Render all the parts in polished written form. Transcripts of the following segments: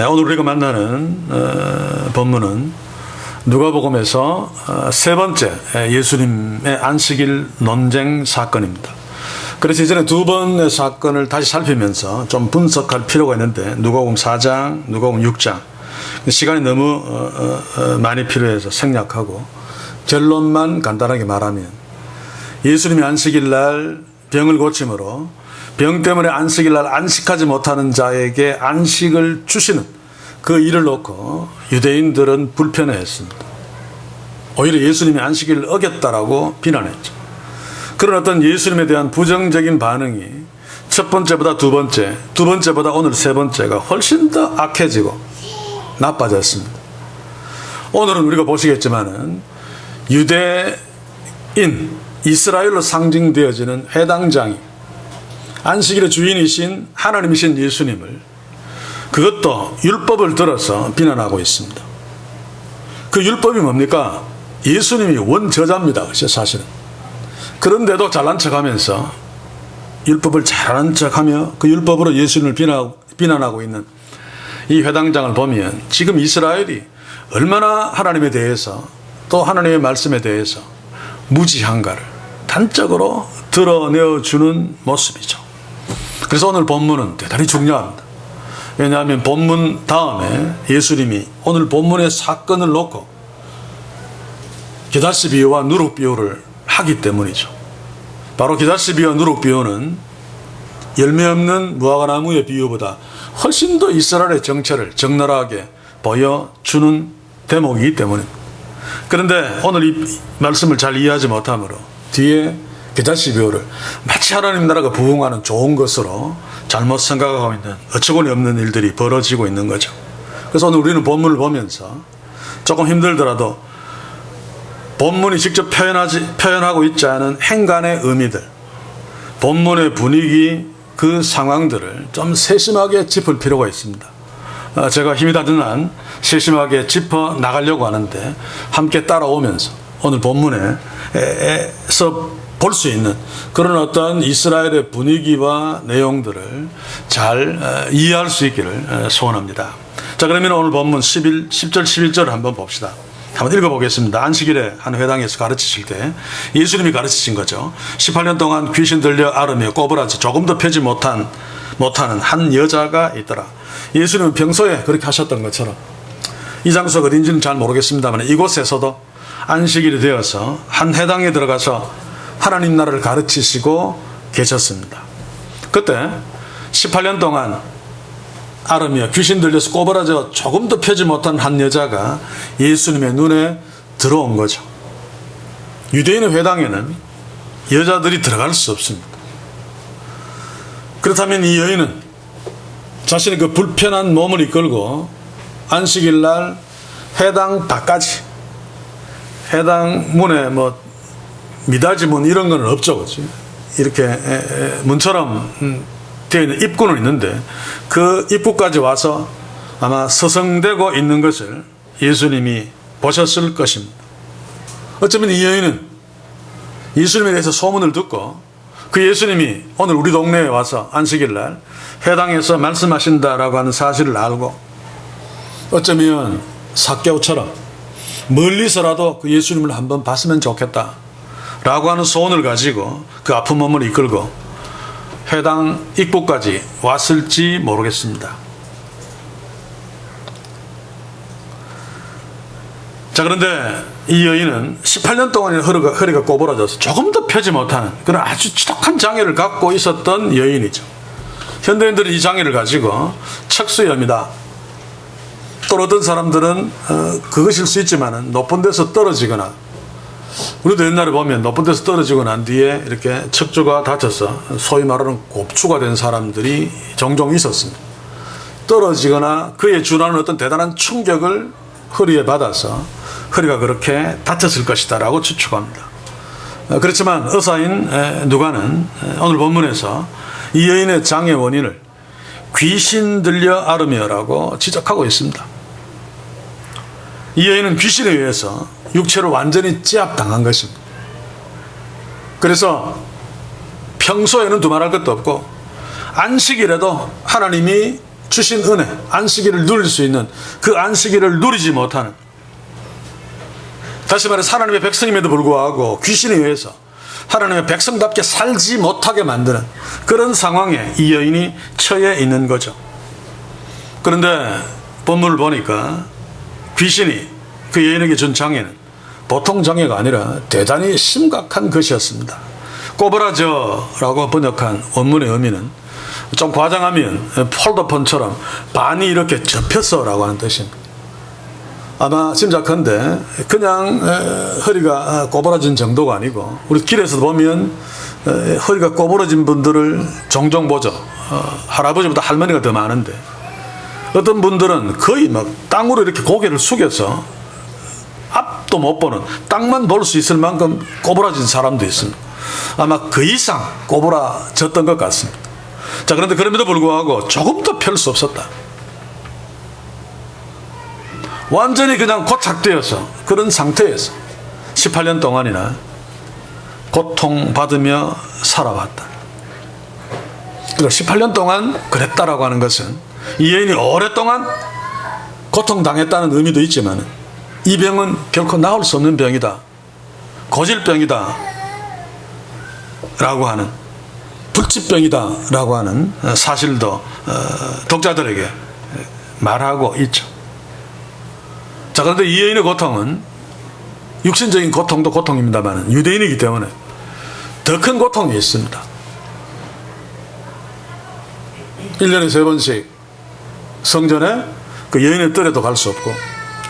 오늘 우리가 만나는 본문은 누가복음에서 세 번째 예수님의 안식일 논쟁 사건입니다. 그래서 이전에 두 번의 사건을 다시 살피면서 좀 분석할 필요가 있는데 누가복음 4장, 누가복음 6장 시간이 너무 많이 필요해서 생략하고 결론만 간단하게 말하면 예수님이 안식일 날 병을 고침으로 병 때문에 안식일 날 안식하지 못하는 자에게 안식을 주시는 그 일을 놓고 유대인들은 불편해했습니다. 오히려 예수님이 안식일을 어겼다라고 비난했죠. 그런 어떤 예수님에 대한 부정적인 반응이 첫 번째보다 두 번째, 두 번째보다 오늘 세 번째가 훨씬 더 악해지고 나빠졌습니다. 오늘은 우리가 보시겠지만은 유대인, 이스라엘로 상징되어지는 회당장이 안식일의 주인이신 하나님이신 예수님을 그것도 율법을 들어서 비난하고 있습니다. 그 율법이 뭡니까? 예수님이 원저자입니다. 사실은. 그런데도 잘난 척하면서 율법을 잘하는 척하며 그 율법으로 예수님을 비난하고 있는 이 회당장을 보면 지금 이스라엘이 얼마나 하나님에 대해서 또 하나님의 말씀에 대해서 무지한가를 단적으로 드러내어주는 모습이죠. 그래서 오늘 본문은 대단히 중요합니다. 왜냐하면 본문 다음에 예수님이 오늘 본문의 사건을 놓고 게다시 비유와 누룩 비유를 하기 때문이죠. 바로 게다시 비유와 누룩 비유는 열매 없는 무화과나무의 비유보다 훨씬 더 이스라엘의 정체를 적나라하게 보여주는 대목이기 때문입니다. 그런데 오늘 이 말씀을 잘 이해하지 못하므로 뒤에 게다시 비유를 마치 하나님 나라가 부흥하는 좋은 것으로 잘못 생각하고 있는 어처구니 없는 일들이 벌어지고 있는 거죠. 그래서 오늘 우리는 본문을 보면서 조금 힘들더라도 본문이 직접 표현하고 있지 않은 행간의 의미들, 본문의 분위기, 그 상황들을 좀 세심하게 짚을 필요가 있습니다. 제가 힘이 닿는 한 세심하게 짚어 나가려고 하는데 함께 따라오면서 오늘 본문에서 볼 수 있는 그런 어떤 이스라엘의 분위기와 내용들을 잘 이해할 수 있기를 소원합니다. 자, 그러면 오늘 본문 10절 11절을 한번 봅시다. 한번 읽어보겠습니다. 안식일에 한 회당에서 가르치실 때 예수님이 가르치신 거죠. 18년 동안 귀신 들려 앓으며 꼬부라지 조금도 펴지 못하는 한 여자가 있더라. 예수님은 평소에 그렇게 하셨던 것처럼 이 장소가 어딘지는 잘 모르겠습니다만 이곳에서도 안식일이 되어서 한 회당에 들어가서 하나님 나라를 가르치시고 계셨습니다. 그때 18년 동안 앓으며 귀신 들려서 꼬부라져 조금도 펴지 못한 한 여자가 예수님의 눈에 들어온 거죠. 유대인의 회당에는 여자들이 들어갈 수 없습니다. 그렇다면 이 여인은 자신의 그 불편한 몸을 이끌고 안식일 날 회당 밖까지, 회당 문에 미닫이 문 이런 건 없죠. 그렇지? 이렇게 문처럼 되어 있는 입구는 있는데 그 입구까지 와서 아마 서성대고 있는 것을 예수님이 보셨을 것입니다. 어쩌면 이 여인은 예수님에 대해서 소문을 듣고 그 예수님이 오늘 우리 동네에 와서 안식일 날 회당에서 말씀하신다라고 하는 사실을 알고 어쩌면 삭개오처럼 멀리서라도 그 예수님을 한번 봤으면 좋겠다 라고 하는 소원을 가지고 그 아픈 몸을 이끌고 회당 입구까지 왔을지 모르겠습니다. 자, 그런데 이 여인은 18년 동안 허리가 꼬부라져서 조금도 펴지 못하는 그런 아주 지독한 장애를 갖고 있었던 여인이죠. 현대인들은 이 장애를 가지고 척수염이다. 또 어떤 사람들은 그것일 수 있지만 높은 데서 떨어지거나 우리도 옛날에 보면 높은 데서 떨어지고 난 뒤에 이렇게 척추가 다쳐서 소위 말하는 곱추가 된 사람들이 종종 있었습니다. 떨어지거나 그에 준하는 어떤 대단한 충격을 허리에 받아서 허리가 그렇게 다쳤을 것이다 라고 추측합니다. 그렇지만 의사인 누가는 오늘 본문에서 이 여인의 장애 원인을 귀신 들려 앓으며라고 지적하고 있습니다. 이 여인은 귀신에 의해서 육체를 완전히 제압당한 것입니다. 그래서 평소에는 두말할 것도 없고 안식일에도 하나님이 주신 은혜, 안식일을 누릴 수 있는 그 안식일을 누리지 못하는, 다시 말해 하나님의 백성임에도 불구하고 귀신에 의해서 하나님의 백성답게 살지 못하게 만드는 그런 상황에 이 여인이 처해 있는 거죠. 그런데 본문을 보니까 귀신이 그 여인에게 준 장애는 보통 장애가 아니라 대단히 심각한 것이었습니다. 꼬부라져라고 번역한 원문의 의미는 좀 과장하면 폴더폰처럼 반이 이렇게 접혔어라고 하는 뜻입니다. 아마 짐작컨대 그냥 허리가 꼬부라진 정도가 아니고, 우리 길에서 보면 허리가 꼬부라진 분들을 종종 보죠. 할아버지보다 할머니가 더 많은데, 어떤 분들은 거의 막 땅으로 이렇게 고개를 숙여서 앞도 못 보는, 땅만 볼 수 있을 만큼 꼬부라진 사람도 있습니다. 아마 그 이상 꼬부라졌던 것 같습니다. 자, 그런데 그럼에도 불구하고 조금 더 펼 수 없었다. 완전히 그냥 고착되어서 그런 상태에서 18년 동안이나 고통받으며 살아왔다. 그리고 18년 동안 그랬다라고 하는 것은 이 여인이 오랫동안 고통당했다는 의미도 있지만, 이 병은 결코 나을 수 없는 병이다, 고질병이다 라고 하는, 불치병이다 라고 하는 사실도 독자들에게 말하고 있죠. 자, 그런데 이 여인의 고통은 육신적인 고통도 고통입니다만 유대인이기 때문에 더 큰 고통이 있습니다. 1년에 3번씩 성전에 그 여인의 뜰에도 갈 수 없고,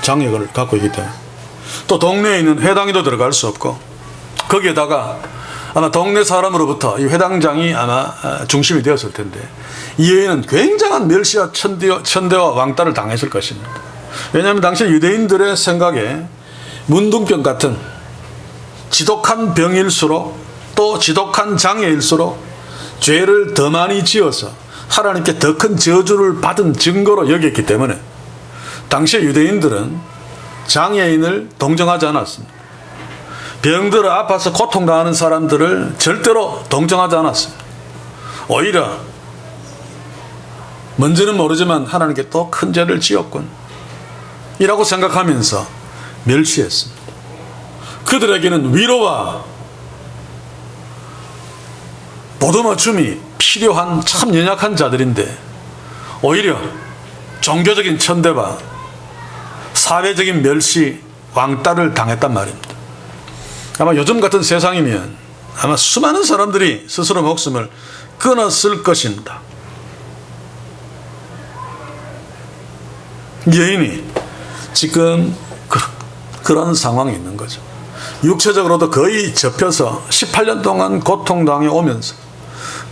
장애를 갖고 있기 때문에 또 동네에 있는 회당에도 들어갈 수 없고, 거기에다가 아마 동네 사람으로부터 이 회당장이 아마 중심이 되었을 텐데, 이 여인은 굉장한 멸시와 천대와 왕따를 당했을 것입니다. 왜냐하면 당시 유대인들의 생각에 문둥병 같은 지독한 병일수록, 또 지독한 장애일수록 죄를 더 많이 지어서 하나님께 더 큰 저주를 받은 증거로 여겼기 때문에 당시 유대인들은 장애인을 동정하지 않았습니다. 병들어 아파서 고통당하는 사람들을 절대로 동정하지 않았습니다. 오히려 뭔지는 모르지만 하나님께 또 큰 죄를 지었군 이라고 생각하면서 멸시했습니다. 그들에게는 위로와 보듬어줌이 필요한 참 연약한 자들인데, 오히려 종교적인 천대와 사회적인 멸시, 왕따를 당했단 말입니다. 아마 요즘 같은 세상이면 아마 수많은 사람들이 스스로 목숨을 끊었을 것입니다. 여인이 지금 그런 상황이 있는 거죠. 육체적으로도 거의 접혀서 18년 동안 고통당해 오면서,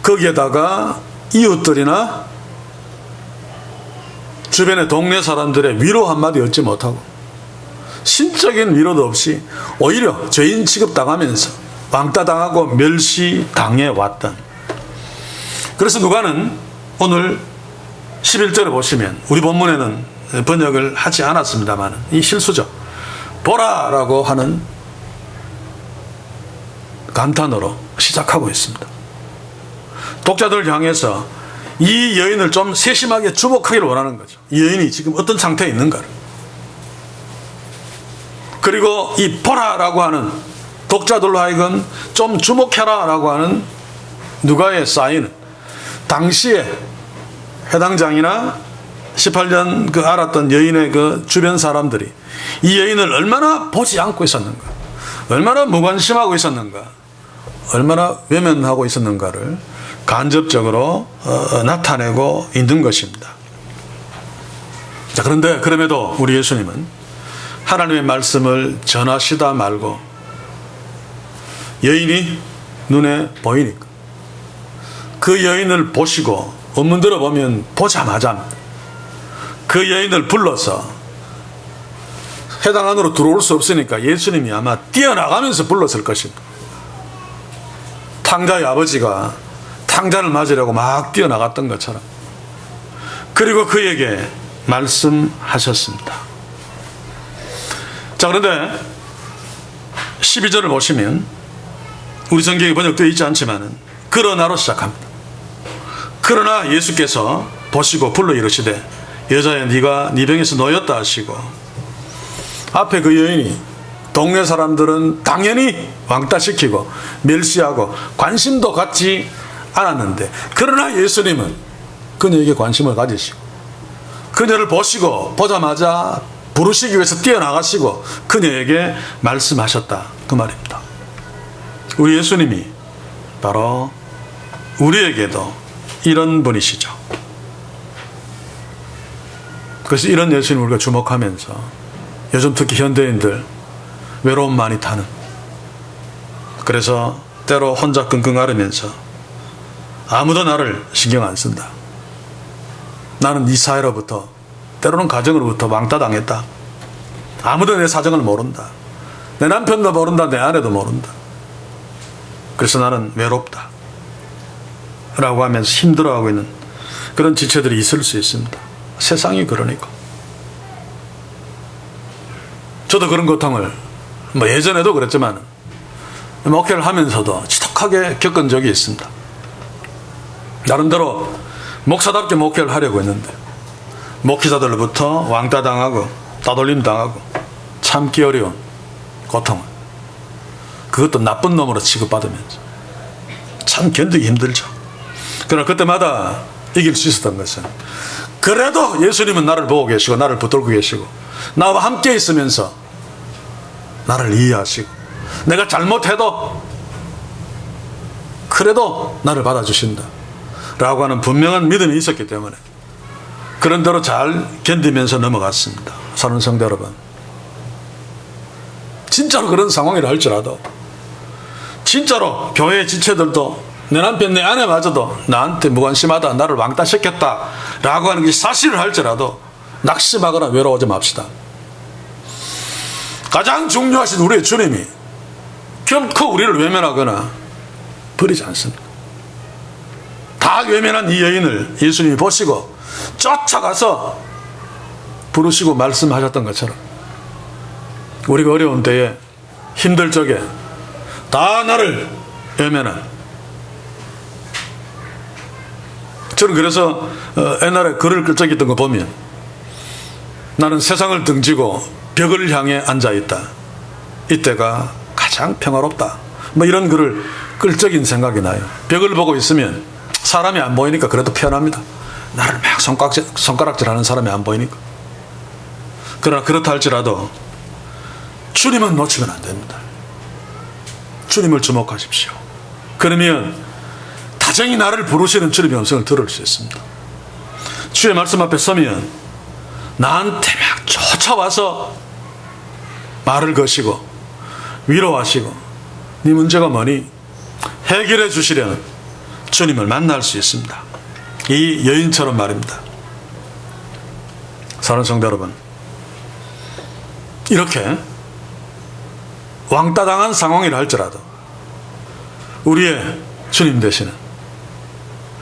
거기에다가 이웃들이나 주변의 동네 사람들의 위로 한마디 얻지 못하고, 신적인 위로도 없이 오히려 죄인 취급당하면서 왕따당하고 멸시당해 왔던. 그래서 누가는 오늘 11절에 보시면, 우리 본문에는 번역을 하지 않았습니다만 이 실수죠. 보라라고 하는 감탄어로 시작하고 있습니다. 독자들을 향해서 이 여인을 좀 세심하게 주목하기를 원하는 거죠. 이 여인이 지금 어떤 상태에 있는가를. 그리고 이 보라라고 하는, 독자들로 하여금 좀 주목해라라고 하는 누가의 사인은 당시에 해당장이나 18년 그 알았던 여인의 그 주변 사람들이 이 여인을 얼마나 보지 않고 있었는가, 얼마나 무관심하고 있었는가, 얼마나 외면하고 있었는가를 간접적으로 나타내고 있는 것입니다. 자, 그런데 그럼에도 우리 예수님은 하나님의 말씀을 전하시다 말고 여인이 눈에 보이니까 그 여인을 보시고, 원문대로 보면 보자마자 그 여인을 불러서, 해당 안으로 들어올 수 없으니까 예수님이 아마 뛰어나가면서 불렀을 것입니다. 탕자의 아버지가 탕자를 맞으려고 막 뛰어나갔던 것처럼. 그리고 그에게 말씀하셨습니다. 자, 그런데 12절을 보시면 우리 성경에 번역되어 있지 않지만 그러나로 시작합니다. 그러나 예수께서 보시고 불러 이르시되 여자여 네가 네 병에서 놓였다 하시고, 앞에 그 여인이 동네 사람들은 당연히 왕따시키고 멸시하고 관심도 갖지 않았는데, 그러나 예수님은 그녀에게 관심을 가지시고 그녀를 보시고 보자마자 부르시기 위해서 뛰어나가시고 그녀에게 말씀하셨다, 그 말입니다. 우리 예수님이 바로 우리에게도 이런 분이시죠. 그래서 이런 예수님을 우리가 주목하면서 요즘 특히 현대인들 외로움 많이 타는, 그래서 때로 혼자 끙끙 앓으면서 아무도 나를 신경 안 쓴다, 나는 이 사회로부터, 때로는 가정으로부터 왕따당했다, 아무도 내 사정을 모른다, 내 남편도 모른다, 내 아내도 모른다, 그래서 나는 외롭다 라고 하면서 힘들어하고 있는 그런 지체들이 있을 수 있습니다. 세상이 그러니까. 저도 그런 고통을 예전에도 그랬지만 목회를 하면서도 지독하게 겪은 적이 있습니다. 나름대로 목사답게 목회를 하려고 했는데 목회자들로부터 왕따당하고 따돌림 당하고 참기 어려운 고통을, 그것도 나쁜 놈으로 취급받으면서 참 견디기 힘들죠. 그러나 그때마다 이길 수 있었던 것은, 그래도 예수님은 나를 보고 계시고 나를 붙들고 계시고 나와 함께 있으면서 나를 이해하시고 내가 잘못해도 그래도 나를 받아주신다 라고 하는 분명한 믿음이 있었기 때문에 그런 대로 잘 견디면서 넘어갔습니다. 사랑하는 성도 여러분, 진짜로 그런 상황이라 할지라도, 진짜로 교회 지체들도 내 남편 내 아내마저도 나한테 무관심하다, 나를 왕따시켰다 라고 하는 게 사실을 할지라도 낙심하거나 외로워하지 맙시다. 가장 중요하신 우리의 주님이 결코 우리를 외면하거나 버리지 않습니다. 다 외면한 이 여인을 예수님이 보시고 쫓아가서 부르시고 말씀하셨던 것처럼 우리가 어려운 때에, 힘들 적에 다 나를 외면한, 저는 그래서 옛날에 글을 끌 적이 있던 거 보면 나는 세상을 등지고 벽을 향해 앉아있다, 이때가 가장 평화롭다, 뭐 이런 글을 끌 적인 생각이 나요. 벽을 보고 있으면 사람이 안 보이니까 그래도 편합니다. 나를 막 손가락질하는 사람이 안 보이니까. 그러나 그렇다 할지라도 주님은 놓치면 안 됩니다. 주님을 주목하십시오. 그러면 다정히 나를 부르시는 주님의 음성을 들을 수 있습니다. 주의 말씀 앞에 서면 나한테 막 쫓아와서 말을 거시고 위로하시고 네 문제가 뭐니? 해결해 주시려는 주님을 만날 수 있습니다. 이 여인처럼 말입니다. 사랑하는 성도 여러분, 이렇게 왕따당한 상황이라 할지라도 우리의 주님 되시는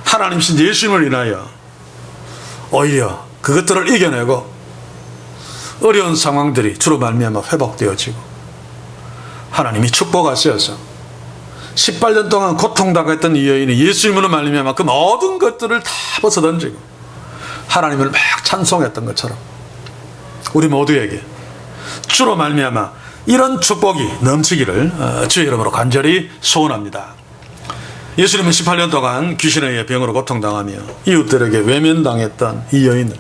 하나님이신 예수님을 인하여 오히려 그것들을 이겨내고 어려운 상황들이 주로 말미암아 회복되어지고 하나님이 축복하셔서 18년 동안 고통당했던 이 여인이 예수님으로 말미암아 그 모든 것들을 다 벗어던지고 하나님을 막 찬송했던 것처럼 우리 모두에게 주로 말미암아 이런 축복이 넘치기를 주의 이름으로 간절히 소원합니다. 예수님은 18년 동안 귀신에 의해 병으로 고통당하며 이웃들에게 외면당했던 이 여인을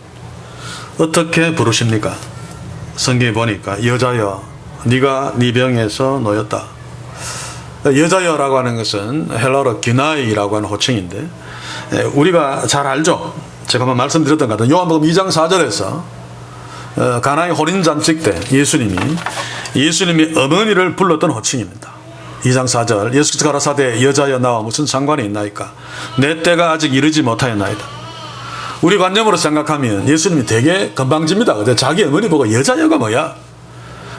어떻게 부르십니까? 성경에 보니까 여자여 네가 네 병에서 놓였다. 여자여라고 하는 것은 헬라어로 기나이라고 하는 호칭인데 우리가 잘 알죠. 제가 한번 말씀드렸던 것 같은 요한복음 2장 4절에서 가나의 혼인잔치 때 예수님이 어머니를 불렀던 호칭입니다. 2장 4절 예수께서 가라사대 여자여 나와 무슨 상관이 있나이까 내 때가 아직 이르지 못하였나이다. 우리 관념으로 생각하면 예수님이 되게 건방집니다. 근데 자기 어머니 보고 여자여가 뭐야?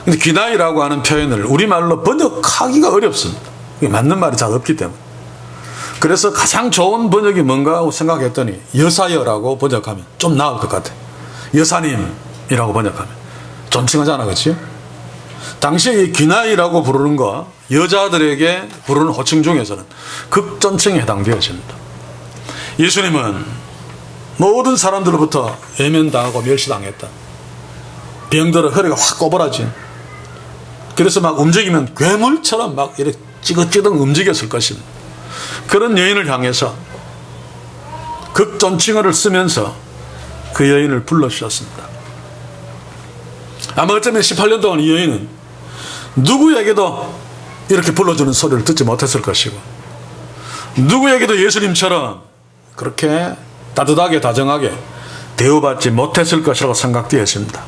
근데 귀나이라고 하는 표현을 우리말로 번역하기가 어렵습니다. 이게 맞는 말이 잘 없기 때문에. 그래서 가장 좋은 번역이 뭔가 하고 생각했더니 여사여라고 번역하면 좀 나을 것 같아요. 여사님이라고 번역하면 존칭하잖아, 그렇지? 당시에 이 귀나이라고 부르는 거 여자들에게 부르는 호칭 중에서는 극존칭에 해당되어집니다. 예수님은 모든 사람들로부터 외면당하고 멸시당했다. 병들어 허리가 확 꼬부라진, 그래서 막 움직이면 괴물처럼 막 이렇게 찌긋찌긋 움직였을 것입니다. 그런 여인을 향해서 극존칭어를 쓰면서 그 여인을 불러주셨습니다. 아마 어쩌면 18년 동안 이 여인은 누구에게도 이렇게 불러주는 소리를 듣지 못했을 것이고, 누구에게도 예수님처럼 그렇게 따뜻하게 다정하게 대우받지 못했을 것이라고 생각되었습니다.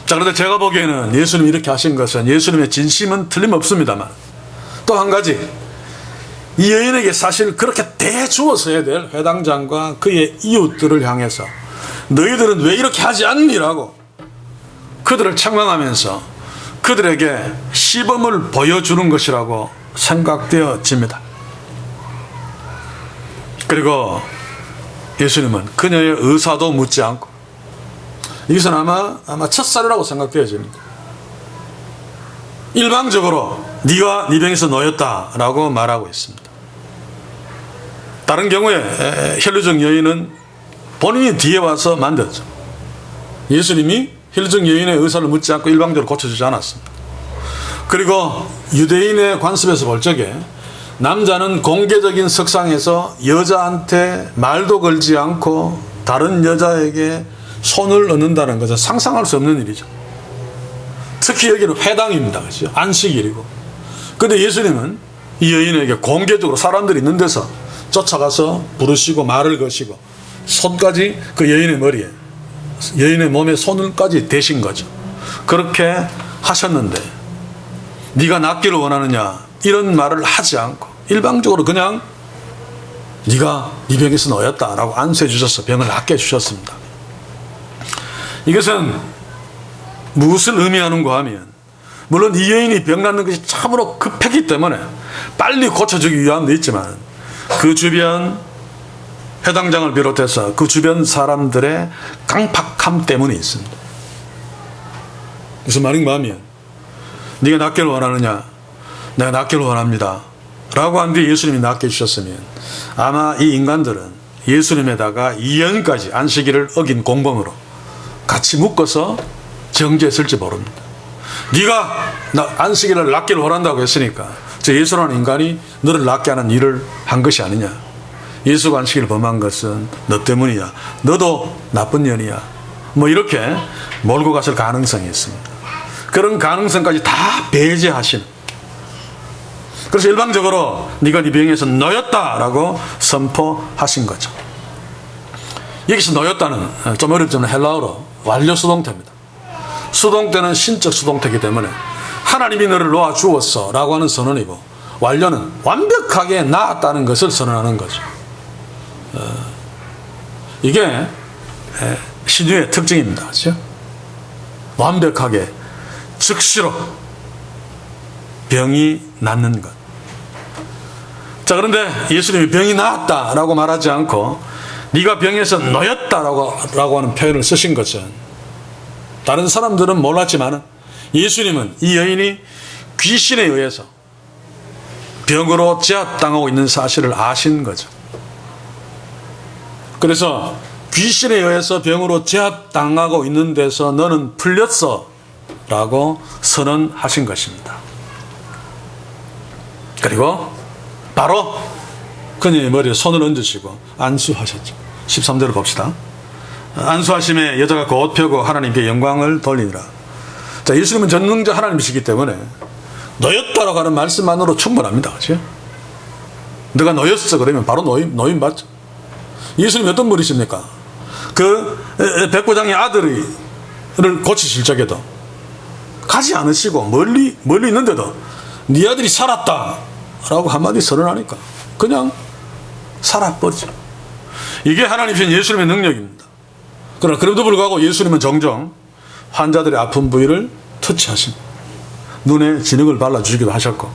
자, 그런데 제가 보기에는 예수님이 이렇게 하신 것은 예수님의 진심은 틀림없습니다만, 또 한 가지, 이 여인에게 사실 그렇게 대주었어야 될 회당장과 그의 이웃들을 향해서 너희들은 왜 이렇게 하지 않니라고 그들을 책망하면서 그들에게 시범을 보여주는 것이라고 생각되어집니다. 그리고 예수님은 그녀의 의사도 묻지 않고, 이것은 아마 첫사료라고 생각되어집니다. 일방적으로 네가 네 병에서 놓였다라고 말하고 있습니다. 다른 경우에 혈루증 여인은 본인이 뒤에 와서 만들었죠. 예수님이 혈루증 여인의 의사를 묻지 않고 일방적으로 고쳐주지 않았습니다. 그리고 유대인의 관습에서 볼 적에 남자는 공개적인 석상에서 여자한테 말도 걸지 않고 다른 여자에게 손을 얹는다는 것은 상상할 수 없는 일이죠. 특히 여기는 회당입니다. 그렇죠? 안식일이고. 그런데 예수님은 이 여인에게 공개적으로 사람들이 있는 데서 쫓아가서 부르시고 말을 거시고 손까지 그 여인의 머리에, 여인의 몸에 손을까지 대신 거죠. 그렇게 하셨는데 네가 낫기를 원하느냐 이런 말을 하지 않고 일방적으로 그냥 네가 네 병에서 놓였다라고 안수해 주셔서 병을 낫게 해주셨습니다. 이것은 무엇을 의미하는가 하면, 물론 이 여인이 병 낫는 것이 참으로 급했기 때문에 빨리 고쳐주기 위함도 있지만 그 주변 회당장을 비롯해서 그 주변 사람들의 강팍함 때문에 있습니다. 무슨 말인가 하면, 네가 낫기를 원하느냐, 내가 낫기를 원합니다 라고 한 뒤에 예수님이 낫게 해주셨으면 아마 이 인간들은 예수님에다가 2년까지 안식일을 어긴 공범으로 같이 묶어서 정죄했을지 모릅니다. 네가 안식일을 낫기를 원한다고 했으니까 저 예수라는 인간이 너를 낫게 하는 일을 한 것이 아니냐, 예수가 안식일을 범한 것은 너 때문이야, 너도 나쁜 년이야, 뭐 이렇게 몰고 갔을 가능성이 있습니다. 그런 가능성까지 다 배제하신, 그래서 일방적으로 네가 네 병에서 놓였다라고 선포하신 거죠. 여기서 놓였다는 좀 어렵지만 헬라어로 완료 수동태입니다. 수동태는 신적 수동태이기 때문에 하나님이 너를 놓아주었어 라고 하는 선언이고, 완료는 완벽하게 나았다는 것을 선언하는 거죠. 이게 신유의 특징입니다. 그렇죠? 완벽하게 즉시로 병이 낫는 것. 자, 그런데 예수님이 병이 나았다라고 말하지 않고 네가 병에서 놓였다라고 하는 표현을 쓰신 것은, 다른 사람들은 몰랐지만 예수님은 이 여인이 귀신에 의해서 병으로 제압당하고 있는 사실을 아신 거죠. 그래서 귀신에 의해서 병으로 제압당하고 있는 데서 너는 풀렸어 라고 선언하신 것입니다. 그리고 바로 그녀의 머리에 손을 얹으시고 안수하셨죠. 13절을 봅시다. 안수하심에 여자가 곧 펴고 하나님께 영광을 돌리니라. 자, 예수님은 전능자 하나님이시기 때문에 놓였다라고 하는 말씀만으로 충분합니다. 그렇죠? 너가 놓였어 그러면 바로 놓임 받죠. 예수님이 어떤 분이십니까? 그 백부장의 아들을 고치실 적에도 가지 않으시고 멀리 있는데도 네 아들이 살았다 라고 한마디 선언하니까 그냥 살아버리죠. 이게 하나님이신 예수님의 능력입니다. 그러나 그럼에도 불구하고 예수님은 종종 환자들의 아픈 부위를 터치하십니다. 눈에 진흙을 발라주시기도 하셨고,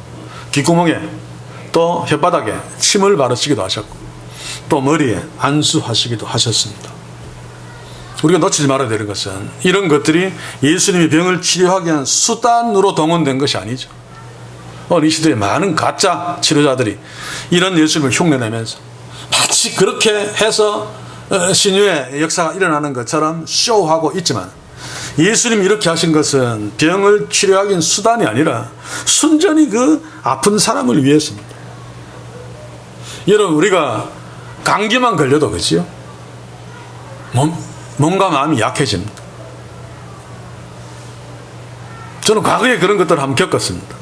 귓구멍에 또 혓바닥에 침을 바르시기도 하셨고, 또 머리에 안수하시기도 하셨습니다. 우리가 놓치지 말아야 되는 것은 이런 것들이 예수님이 병을 치료하기 위한 수단으로 동원된 것이 아니죠. 이 시대에 많은 가짜 치료자들이 이런 예수님을 흉내내면서 마치 그렇게 해서 신유의 역사가 일어나는 것처럼 쇼하고 있지만 예수님이 이렇게 하신 것은 병을 치료하기는 수단이 아니라 순전히 그 아픈 사람을 위해서입니다. 여러분, 우리가 감기만 걸려도 그렇지요? 몸과 마음이 약해집니다. 저는 과거에 그런 것들을 한번 겪었습니다.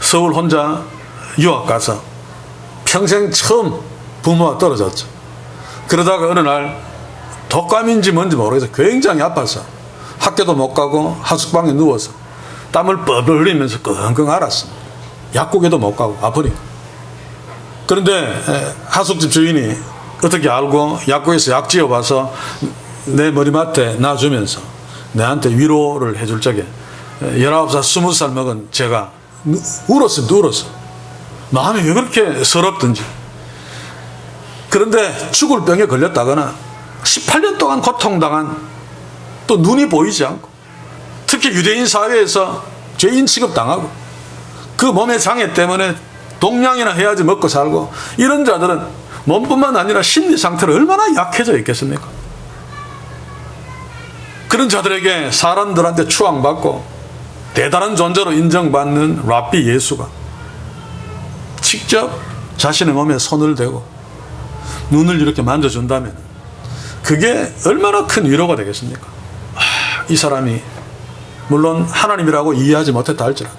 서울 혼자 유학 가서 평생 처음 부모와 떨어졌죠. 그러다가 어느 날 독감인지 뭔지 모르겠어요. 굉장히 아파서 학교도 못 가고 하숙방에 누워서 땀을 뻘뻘 흘리면서 끙끙 앓았습니다. 약국에도 못 가고 아프니까. 그런데 하숙집 주인이 어떻게 알고 약국에서 약 지어봐서 내 머리맡에 놔주면서 내한테 위로를 해줄 적에 19살, 20살 먹은 제가 울었습니다. 울었어. 마음이 왜 그렇게 서럽든지. 그런데 죽을 병에 걸렸다거나 18년 동안 고통당한, 또 눈이 보이지 않고, 특히 유대인 사회에서 죄인 취급당하고 그 몸의 장애 때문에 동양이나 해야지 먹고 살고, 이런 자들은 몸뿐만 아니라 심리 상태로 얼마나 약해져 있겠습니까? 그런 자들에게 사람들한테 추앙받고 대단한 존재로 인정받는 랍비 예수가 직접 자신의 몸에 손을 대고 눈을 이렇게 만져준다면 그게 얼마나 큰 위로가 되겠습니까? 이 사람이 물론 하나님이라고 이해하지 못했다 할지라도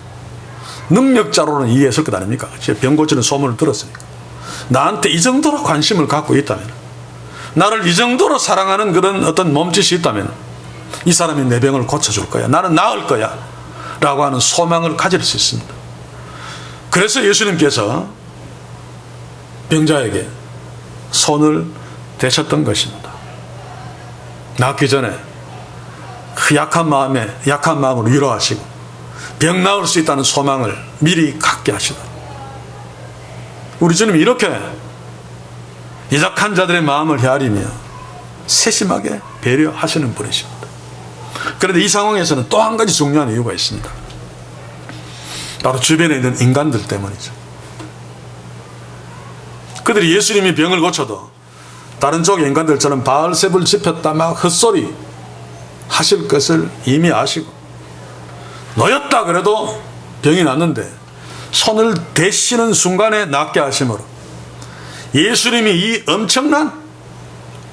능력자로는 이해했을 것 아닙니까? 병 고치는 소문을 들었으니까. 나한테 이 정도로 관심을 갖고 있다면, 나를 이 정도로 사랑하는 그런 어떤 몸짓이 있다면 이 사람이 내 병을 고쳐줄 거야, 나는 나을 거야 라고 하는 소망을 가질 수 있습니다. 그래서 예수님께서 병자에게 손을 대셨던 것입니다. 낫기 전에 그 약한 마음을 위로하시고 병 나을 수 있다는 소망을 미리 갖게 하시다. 우리 주님이 이렇게 연약한 자들의 마음을 헤아리며 세심하게 배려하시는 분이십니다. 그런데 이 상황에서는 또 한 가지 중요한 이유가 있습니다. 바로 주변에 있는 인간들 때문이죠. 그들이 예수님이 병을 고쳐도 다른 쪽의 인간들처럼 바알셉을 지폈다 막 헛소리 하실 것을 이미 아시고, 놓였다 그래도 병이 낫는데 손을 대시는 순간에 낫게 하심으로 예수님이 이 엄청난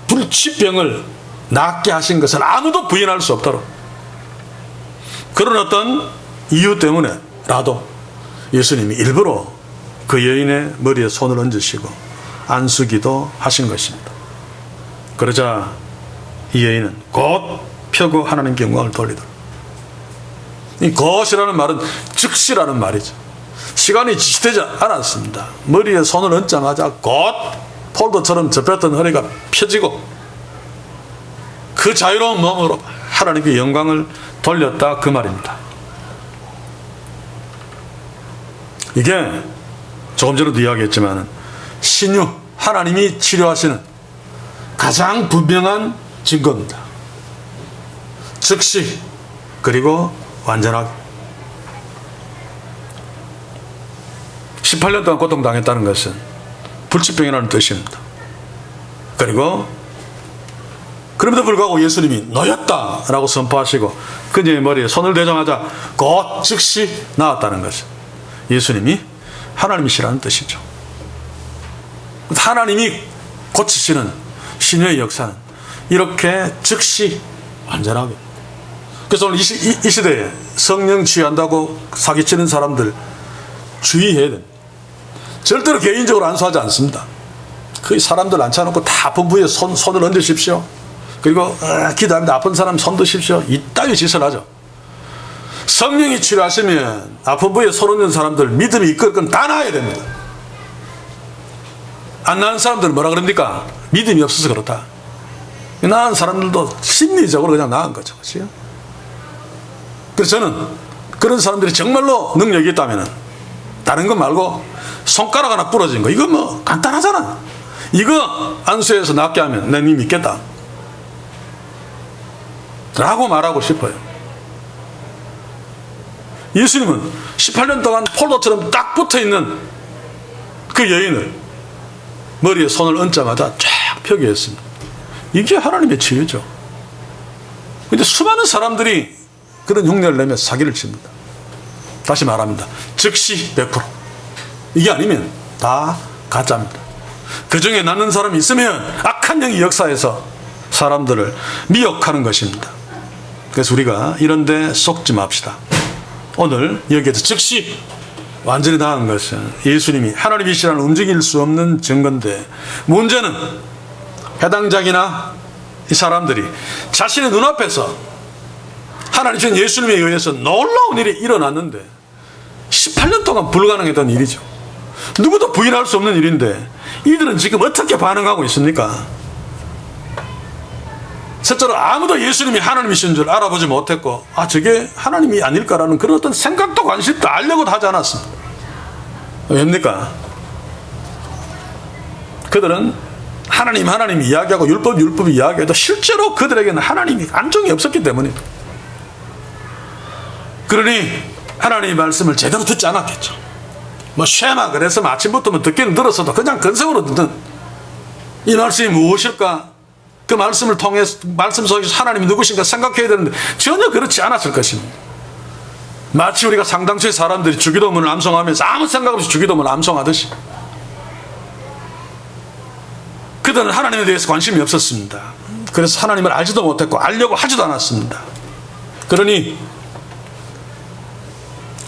불치병을 낫게 하신 것을 아무도 부인할 수 없도록, 그런 어떤 이유 때문에라도 예수님이 일부러 그 여인의 머리에 손을 얹으시고 안수기도 하신 것입니다. 그러자 이 여인은 곧 펴고 하나님께 영광을 돌리더라. 이 곧이라는 말은 즉시라는 말이죠. 시간이 지체되지 않았습니다. 머리에 손을 얹자마자 곧 폴더처럼 접혔던 허리가 펴지고 그 자유로운 몸으로 하나님께 영광을 돌렸다, 그 말입니다. 이게 조금 전에도 이야기했지만 신유, 하나님이 치료하시는 가장 분명한 증거입니다. 즉시 그리고 완전하게. 18년 동안 고통당했다는 것은 불치병이라는 뜻입니다. 그리고 그럼에도 불구하고 예수님이 놓였다라고 선포하시고 그녀의 머리에 손을 대자마자 곧 즉시 나았다는 것은 예수님이 하나님이시라는 뜻이죠. 하나님이 고치시는 신유의 역사는 이렇게 즉시 완전하게. 그래서 오늘 이 시대에 성령 취한다고 사기치는 사람들 주의해야 됩니다. 절대로 개인적으로 안수하지 않습니다. 그 사람들 앉혀놓고 다 아픈 부위에 손을 얹으십시오. 그리고 기도합니다. 아픈 사람 손 드십시오. 이따위 짓을 하죠. 성령이 치료하시면 아픈 부위에 손 얹는 사람들 믿음이 이끌 건 다 나아야 됩니다. 안 나은 사람들은 뭐라 그럽니까? 믿음이 없어서 그렇다. 나은 사람들도 심리적으로 그냥 나은 거죠. 그렇죠? 그래서 저는 그런 사람들이 정말로 능력이 있다면 다른 거 말고 손가락 하나 부러진 거, 이거 뭐 간단하잖아. 이거 안수해서 낫게 하면 난 이미 믿겠다 라고 말하고 싶어요. 예수님은 18년 동안 폴더처럼 딱 붙어있는 그 여인을 머리에 손을 얹자마자 쫙 펴게 했습니다. 이게 하나님의 치유죠. 근데 수많은 사람들이 그런 흉내를 내며 사기를 칩니다. 다시 말합니다. 즉시 100%. 이게 아니면 다 가짜입니다. 그 중에 낫는 사람이 있으면 악한 영이 역사해서 사람들을 미혹하는 것입니다. 그래서 우리가 이런 데 속지 맙시다. 오늘 여기에서 즉시 완전히 나은 것은 예수님이 하나님이시라는 움직일 수 없는 증거인데, 문제는 해당자기나 이 사람들이 자신의 눈앞에서 하나님이신 예수님에 의해서 놀라운 일이 일어났는데 18년 동안 불가능했던 일이죠. 누구도 부인할 수 없는 일인데 이들은 지금 어떻게 반응하고 있습니까? 실제로 아무도 예수님이 하나님이신 줄 알아보지 못했고, 저게 하나님이 아닐까라는 그런 어떤 생각도 관심도 알려고도 하지 않았습니다. 왜입니까? 그들은 하나님 이야기하고 율법 이야기해도 실제로 그들에게는 하나님이 안정이 없었기 때문입니다. 그러니 하나님의 말씀을 제대로 듣지 않았겠죠. 쉐마 그래서 아침부터 듣기는 들었어도 그냥 근성으로 듣는, 이 말씀이 무엇일까? 그 말씀을 통해서, 말씀 속에서 하나님이 누구신가 생각해야 되는데 전혀 그렇지 않았을 것입니다. 마치 우리가 상당수의 사람들이 주기도문을 암송하면서 아무 생각 없이 주기도문을 암송하듯이, 그들은 하나님에 대해서 관심이 없었습니다. 그래서 하나님을 알지도 못했고 알려고 하지도 않았습니다. 그러니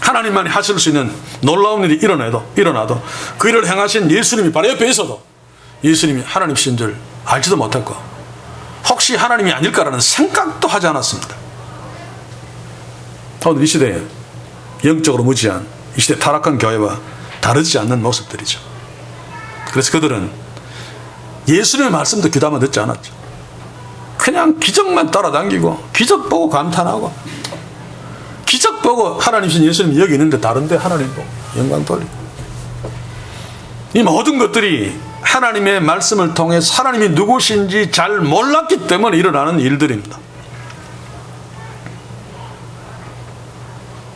하나님만이 하실 수 있는 놀라운 일이 일어나도 그 일을 행하신 예수님이 바로 옆에 있어도 예수님이 하나님이신 줄 알지도 못했고, 혹시 하나님이 아닐까라는 생각도 하지 않았습니다. 오늘 이 시대에 영적으로 무지한, 이 시대 타락한 교회와 다르지 않는 모습들이죠. 그래서 그들은 예수님의 말씀도 귀담아 듣지 않았죠. 그냥 기적만 따라다니고 기적 보고 감탄하고, 기적 보고 하나님이신 예수님이 여기 있는데 다른데 하나님 보고 영광 돌리고, 이 모든 것들이 하나님의 말씀을 통해 하나님이 누구신지 잘 몰랐기 때문에 일어나는 일들입니다.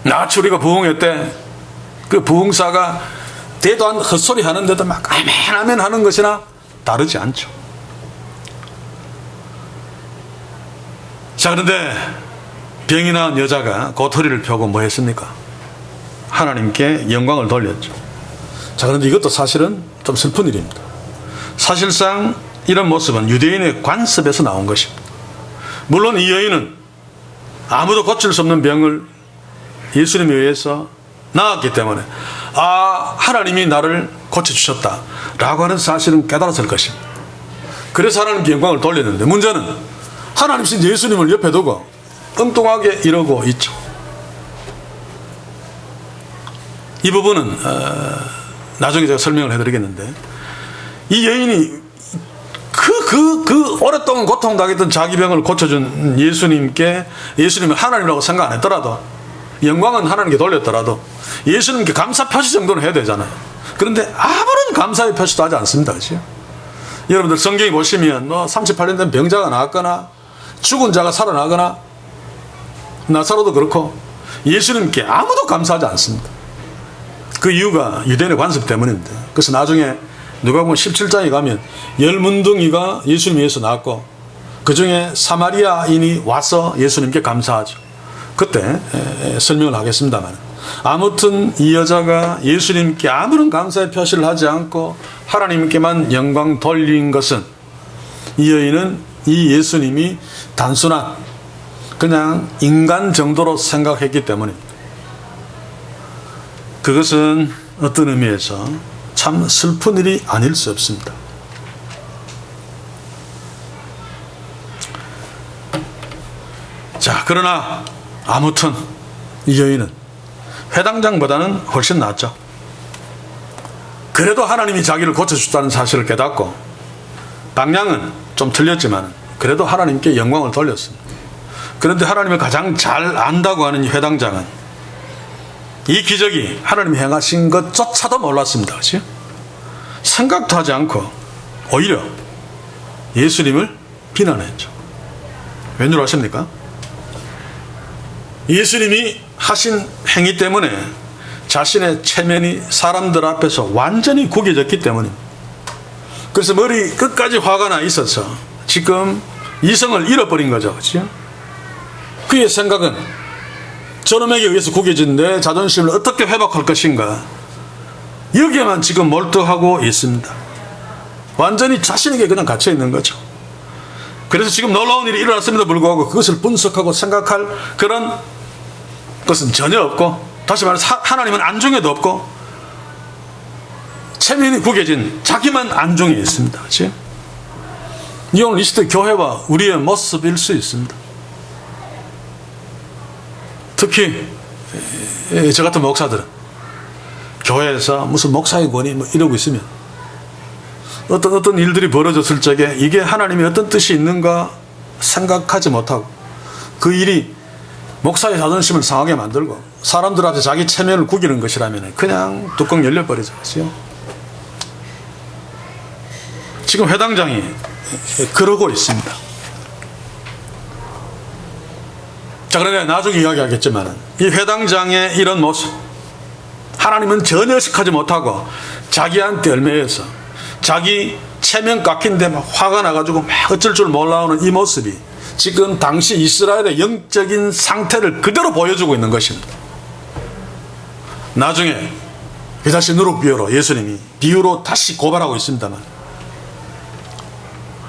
나치 우리가 부흥회 때 그 부흥사가 대도한 헛소리 하는데도 막 아멘 아멘 하는 것이나 다르지 않죠. 자, 그런데 병이 나은 여자가 곧 허리를 펴고 뭐 했습니까? 하나님께 영광을 돌렸죠. 자, 그런데 이것도 사실은 좀 슬픈 일입니다. 사실상 이런 모습은 유대인의 관습에서 나온 것입니다. 물론 이 여인은 아무도 고칠 수 없는 병을 예수님에 의해서 나았기 때문에 하나님이 나를 고쳐주셨다라고 하는 사실은 깨달았을 것입니다. 그래서 하나님께 영광을 돌렸는데, 문제는 하나님이신 예수님을 옆에 두고 엉뚱하게 이러고 있죠. 이 부분은 나중에 제가 설명을 해드리겠는데, 이 여인이 그 오랫동안 고통당했던 자기 병을 고쳐준 예수님을 하나님이라고 생각 안 했더라도, 영광은 하나님께 돌렸더라도 예수님께 감사 표시 정도는 해야 되잖아요. 그런데 아무런 감사의 표시도 하지 않습니다. 그렇죠? 여러분들 성경에 보시면 38년 된 병자가 나았거나 죽은 자가 살아나거나 나사로도 그렇고 예수님께 아무도 감사하지 않습니다. 그 이유가 유대인의 관습 때문입니다. 그래서 나중에 누가복음 17장에 가면 10문둥이가 예수님 위해서 나왔고 그 중에 사마리아인이 와서 예수님께 감사하죠. 그때 설명을 하겠습니다만, 아무튼 이 여자가 예수님께 아무런 감사의 표시를 하지 않고 하나님께만 영광 돌린 것은, 이 여인은 이 예수님이 단순한 그냥 인간 정도로 생각했기 때문입니다. 그것은 어떤 의미에서 참 슬픈 일이 아닐 수 없습니다. 자, 그러나 아무튼 이 여인은 회당장보다는 훨씬 낫죠. 그래도 하나님이 자기를 고쳐줬다는 사실을 깨닫고, 방향은 좀 틀렸지만 그래도 하나님께 영광을 돌렸습니다. 그런데 하나님을 가장 잘 안다고 하는 이 회당장은 이 기적이 하나님이 행하신 것조차도 몰랐습니다. 그렇죠? 생각도 하지 않고 오히려 예수님을 비난했죠. 왠줄 아십니까? 예수님이 하신 행위 때문에 자신의 체면이 사람들 앞에서 완전히 구겨졌기 때문입니다. 그래서 머리 끝까지 화가 나 있어서 지금 이성을 잃어버린 거죠. 그렇죠? 그의 생각은 저놈에게 의해서 구겨진 내 자존심을 어떻게 회복할 것인가, 여기에만 지금 몰두하고 있습니다. 완전히 자신에게 그냥 갇혀 있는 거죠. 그래서 지금 놀라운 일이 일어났음에도 불구하고 그것을 분석하고 생각할 그런 것은 전혀 없고, 다시 말해서 하나님은 안중에도 없고, 체면이 구겨진 자기만 안중에 있습니다. 그렇지? 이 오늘 이 시대 교회와 우리의 모습일 수 있습니다. 특히 저 같은 목사들은 교회에서 무슨 목사의 권위 뭐 이러고 있으면 어떤 일들이 벌어졌을 적에 이게 하나님의 어떤 뜻이 있는가 생각하지 못하고, 그 일이 목사의 자존심을 상하게 만들고 사람들한테 자기 체면을 구기는 것이라면 그냥 뚜껑 열려버리죠. 그렇죠? 지금 회당장이 그러고 있습니다. 자, 그러나 나중에 이야기하겠지만 이 회당장의 이런 모습, 하나님은 전혀 의식하지 못하고 자기한테 얽매여서 자기 체면 깎인데 막 화가 나가지고 막 어쩔 줄 몰라오는 이 모습이 지금 당시 이스라엘의 영적인 상태를 그대로 보여주고 있는 것입니다. 나중에 그 다시 누룩비유로 예수님이 비유로 다시 고발하고 있습니다만,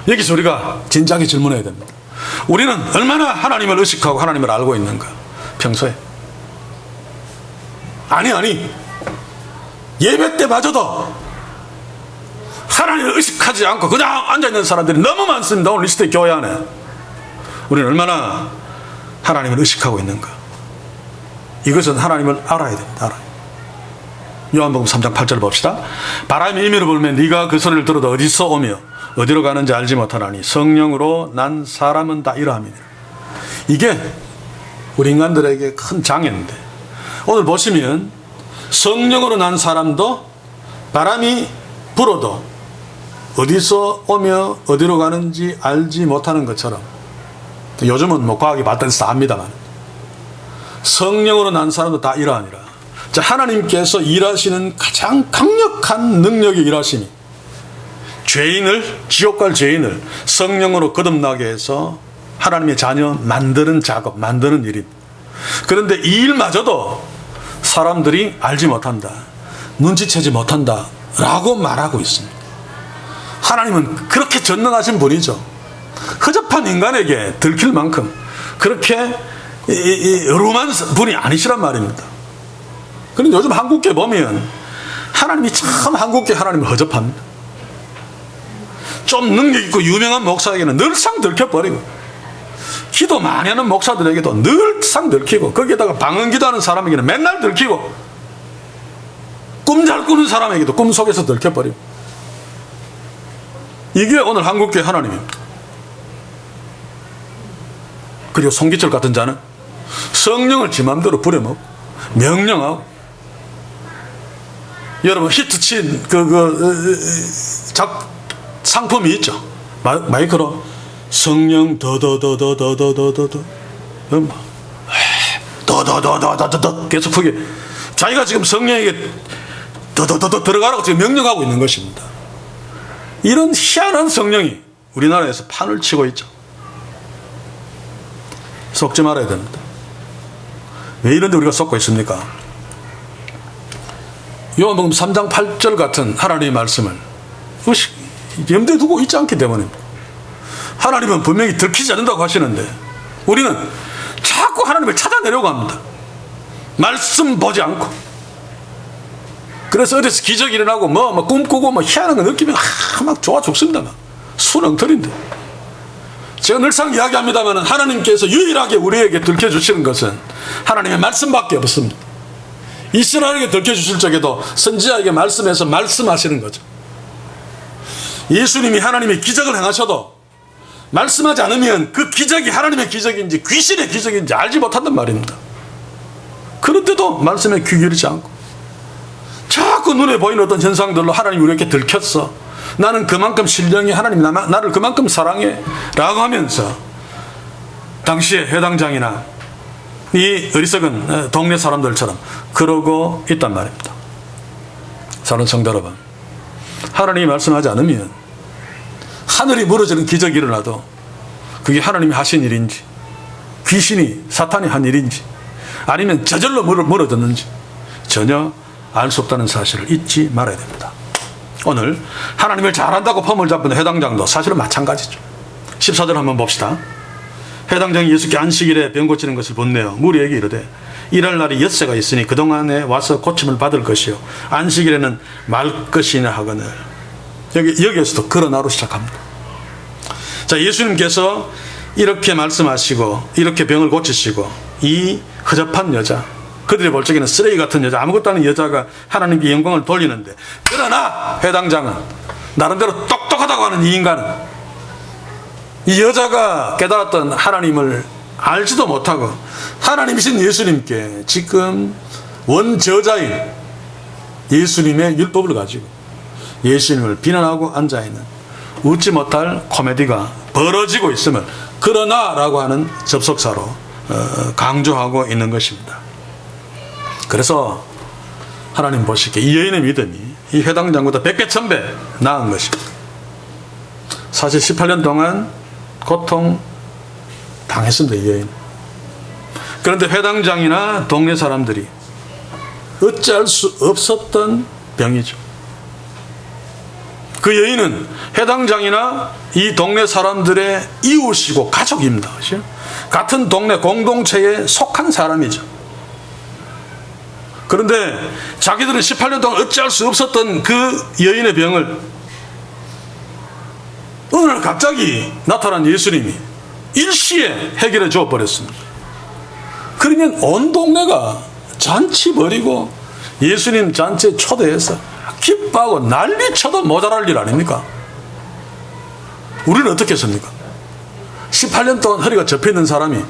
여기서 우리가 진지하게 질문해야 됩니다. 우리는 얼마나 하나님을 의식하고 하나님을 알고 있는가? 평소에. 아니 예배 때마저도 하나님을 의식하지 않고 그냥 앉아있는 사람들이 너무 많습니다. 오늘 이 시대 교회 안에. 우리는 얼마나 하나님을 의식하고 있는가? 이것은 하나님을 알아야 됩니다. 요한복음 3장 8절 봅시다. 바람이 임의로 불면 네가 그 소리를 들어도 어디서 오며 어디로 가는지 알지 못하나니 성령으로 난 사람은 다 이러함이니라. 이게 우리 인간들에게 큰 장애인데, 오늘 보시면 성령으로 난 사람도 바람이 불어도 어디서 오며 어디로 가는지 알지 못하는 것처럼, 요즘은 뭐 과학이 발달해서 다 압니다만, 성령으로 난 사람도 다 이러하니라. 자, 하나님께서 일하시는 가장 강력한 능력의 일하심이 지옥 갈 죄인을 성령으로 거듭나게 해서 하나님의 자녀 만드는 작업, 만드는 일입니다. 그런데 이 일마저도 사람들이 알지 못한다, 눈치채지 못한다 라고 말하고 있습니다. 하나님은 그렇게 전능하신 분이죠. 허접한 인간에게 들킬 만큼 그렇게 어루만 분이 아니시란 말입니다. 그런데 요즘 한국교회 보면 하나님이 참 한국교회 하나님은 허접합니다. 좀 능력 있고 유명한 목사에게는 늘상 들켜버리고, 기도 많이 하는 목사들에게도 늘상 들키고, 거기에다가 방언기도 하는 사람에게는 맨날 들키고, 꿈 잘 꾸는 사람에게도 꿈속에서 들켜버리고, 이게 오늘 한국교회 하나님입니다. 그리고 송기철 같은 자는 성령을 지 맘대로 부려먹고 명령하고, 여러분 히트친 상품이 있죠. 마이크로 성령 더더더더더더더더 계속 크게 자기가 지금 성령에게 더더더더 들어가라고 지금 명령하고 있는 것입니다. 이런 희한한 성령이 우리나라에서 판을 치고 있죠. 속지 말아야 됩니다. 왜 이런데 우리가 속고 있습니까? 요한복음 3장 8절 같은 하나님의 말씀을 염두에 두고 있지 않기 때문입니다. 하나님은 분명히 들키지 않는다고 하시는데 우리는 자꾸 하나님을 찾아내려고 합니다. 말씀 보지 않고. 그래서 어디서 기적이 일어나고 뭐 꿈꾸고 뭐 희한한 거 느끼면 막 좋아 죽습니다. 막 순엉터리인데. 제가 늘상 이야기합니다만 하나님께서 유일하게 우리에게 들켜주시는 것은 하나님의 말씀밖에 없습니다. 이스라엘에게 들켜주실 적에도 선지자에게 말씀해서 말씀하시는 거죠. 예수님이 하나님의 기적을 행하셔도 말씀하지 않으면 그 기적이 하나님의 기적인지 귀신의 기적인지 알지 못한단 말입니다. 그런데도 말씀에 귀 기울이지 않고 자꾸 눈에 보이는 어떤 현상들로 하나님이 우리에게 들켰어, 나는 그만큼 신령해, 하나님 나를 그만큼 사랑해 라고 하면서 당시에 회당장이나 이 어리석은 동네 사람들처럼 그러고 있단 말입니다. 사랑하는 성도 여러분, 하나님이 말씀하지 않으면 하늘이 무너지는 기적이 일어나도 그게 하나님이 하신 일인지, 귀신이, 사탄이 한 일인지, 아니면 저절로 무너졌는지 전혀 알 수 없다는 사실을 잊지 말아야 됩니다. 오늘 하나님을 잘한다고 폼을 잡은 회당장도 사실은 마찬가지죠. 14절 한번 봅시다. 회당장이 예수께 안식일에 병 고치는 것을 본내어 무리에게 이르되 일할 날이 엿새가 있으니 그동안에 와서 고침을 받을 것이요 안식일에는 말 것이냐 하거늘. 여기에서도 그러나로 시작합니다. 자, 예수님께서 이렇게 말씀하시고 이렇게 병을 고치시고 이 허접한 여자, 그들이 볼 적에는 쓰레기 같은 여자, 아무것도 아닌 여자가 하나님께 영광을 돌리는데, 그러나 회당장은 나름대로 똑똑하다고 하는 이 인간은 이 여자가 깨달았던 하나님을 알지도 못하고 하나님이신 예수님께 지금 원저자인 예수님의 율법을 가지고 예수님을 비난하고 앉아있는 웃지 못할 코미디가 벌어지고 있음을 그러나 라고 하는 접속사로 강조하고 있는 것입니다. 그래서 하나님 보시기에 이 여인의 믿음이 이 회당장보다 100배 1000배 나은 것입니다. 사실 18년 동안 고통 당했습니다, 이 여인. 그런데 회당장이나 동네 사람들이 어찌할 수 없었던 병이죠. 그 여인은 회당장이나 이 동네 사람들의 이웃이고 가족입니다. 그렇죠? 같은 동네 공동체에 속한 사람이죠. 그런데 자기들은 18년 동안 어찌할 수 없었던 그 여인의 병을 어느 날 갑자기 나타난 예수님이 일시에 해결해 줘 버렸습니다. 그러면 온 동네가 잔치 벌이고 예수님 잔치에 초대해서 기뻐하고 난리쳐도 모자랄 일 아닙니까? 우리는 어떻게 했습니까? 18년 동안 허리가 접혀있는 사람이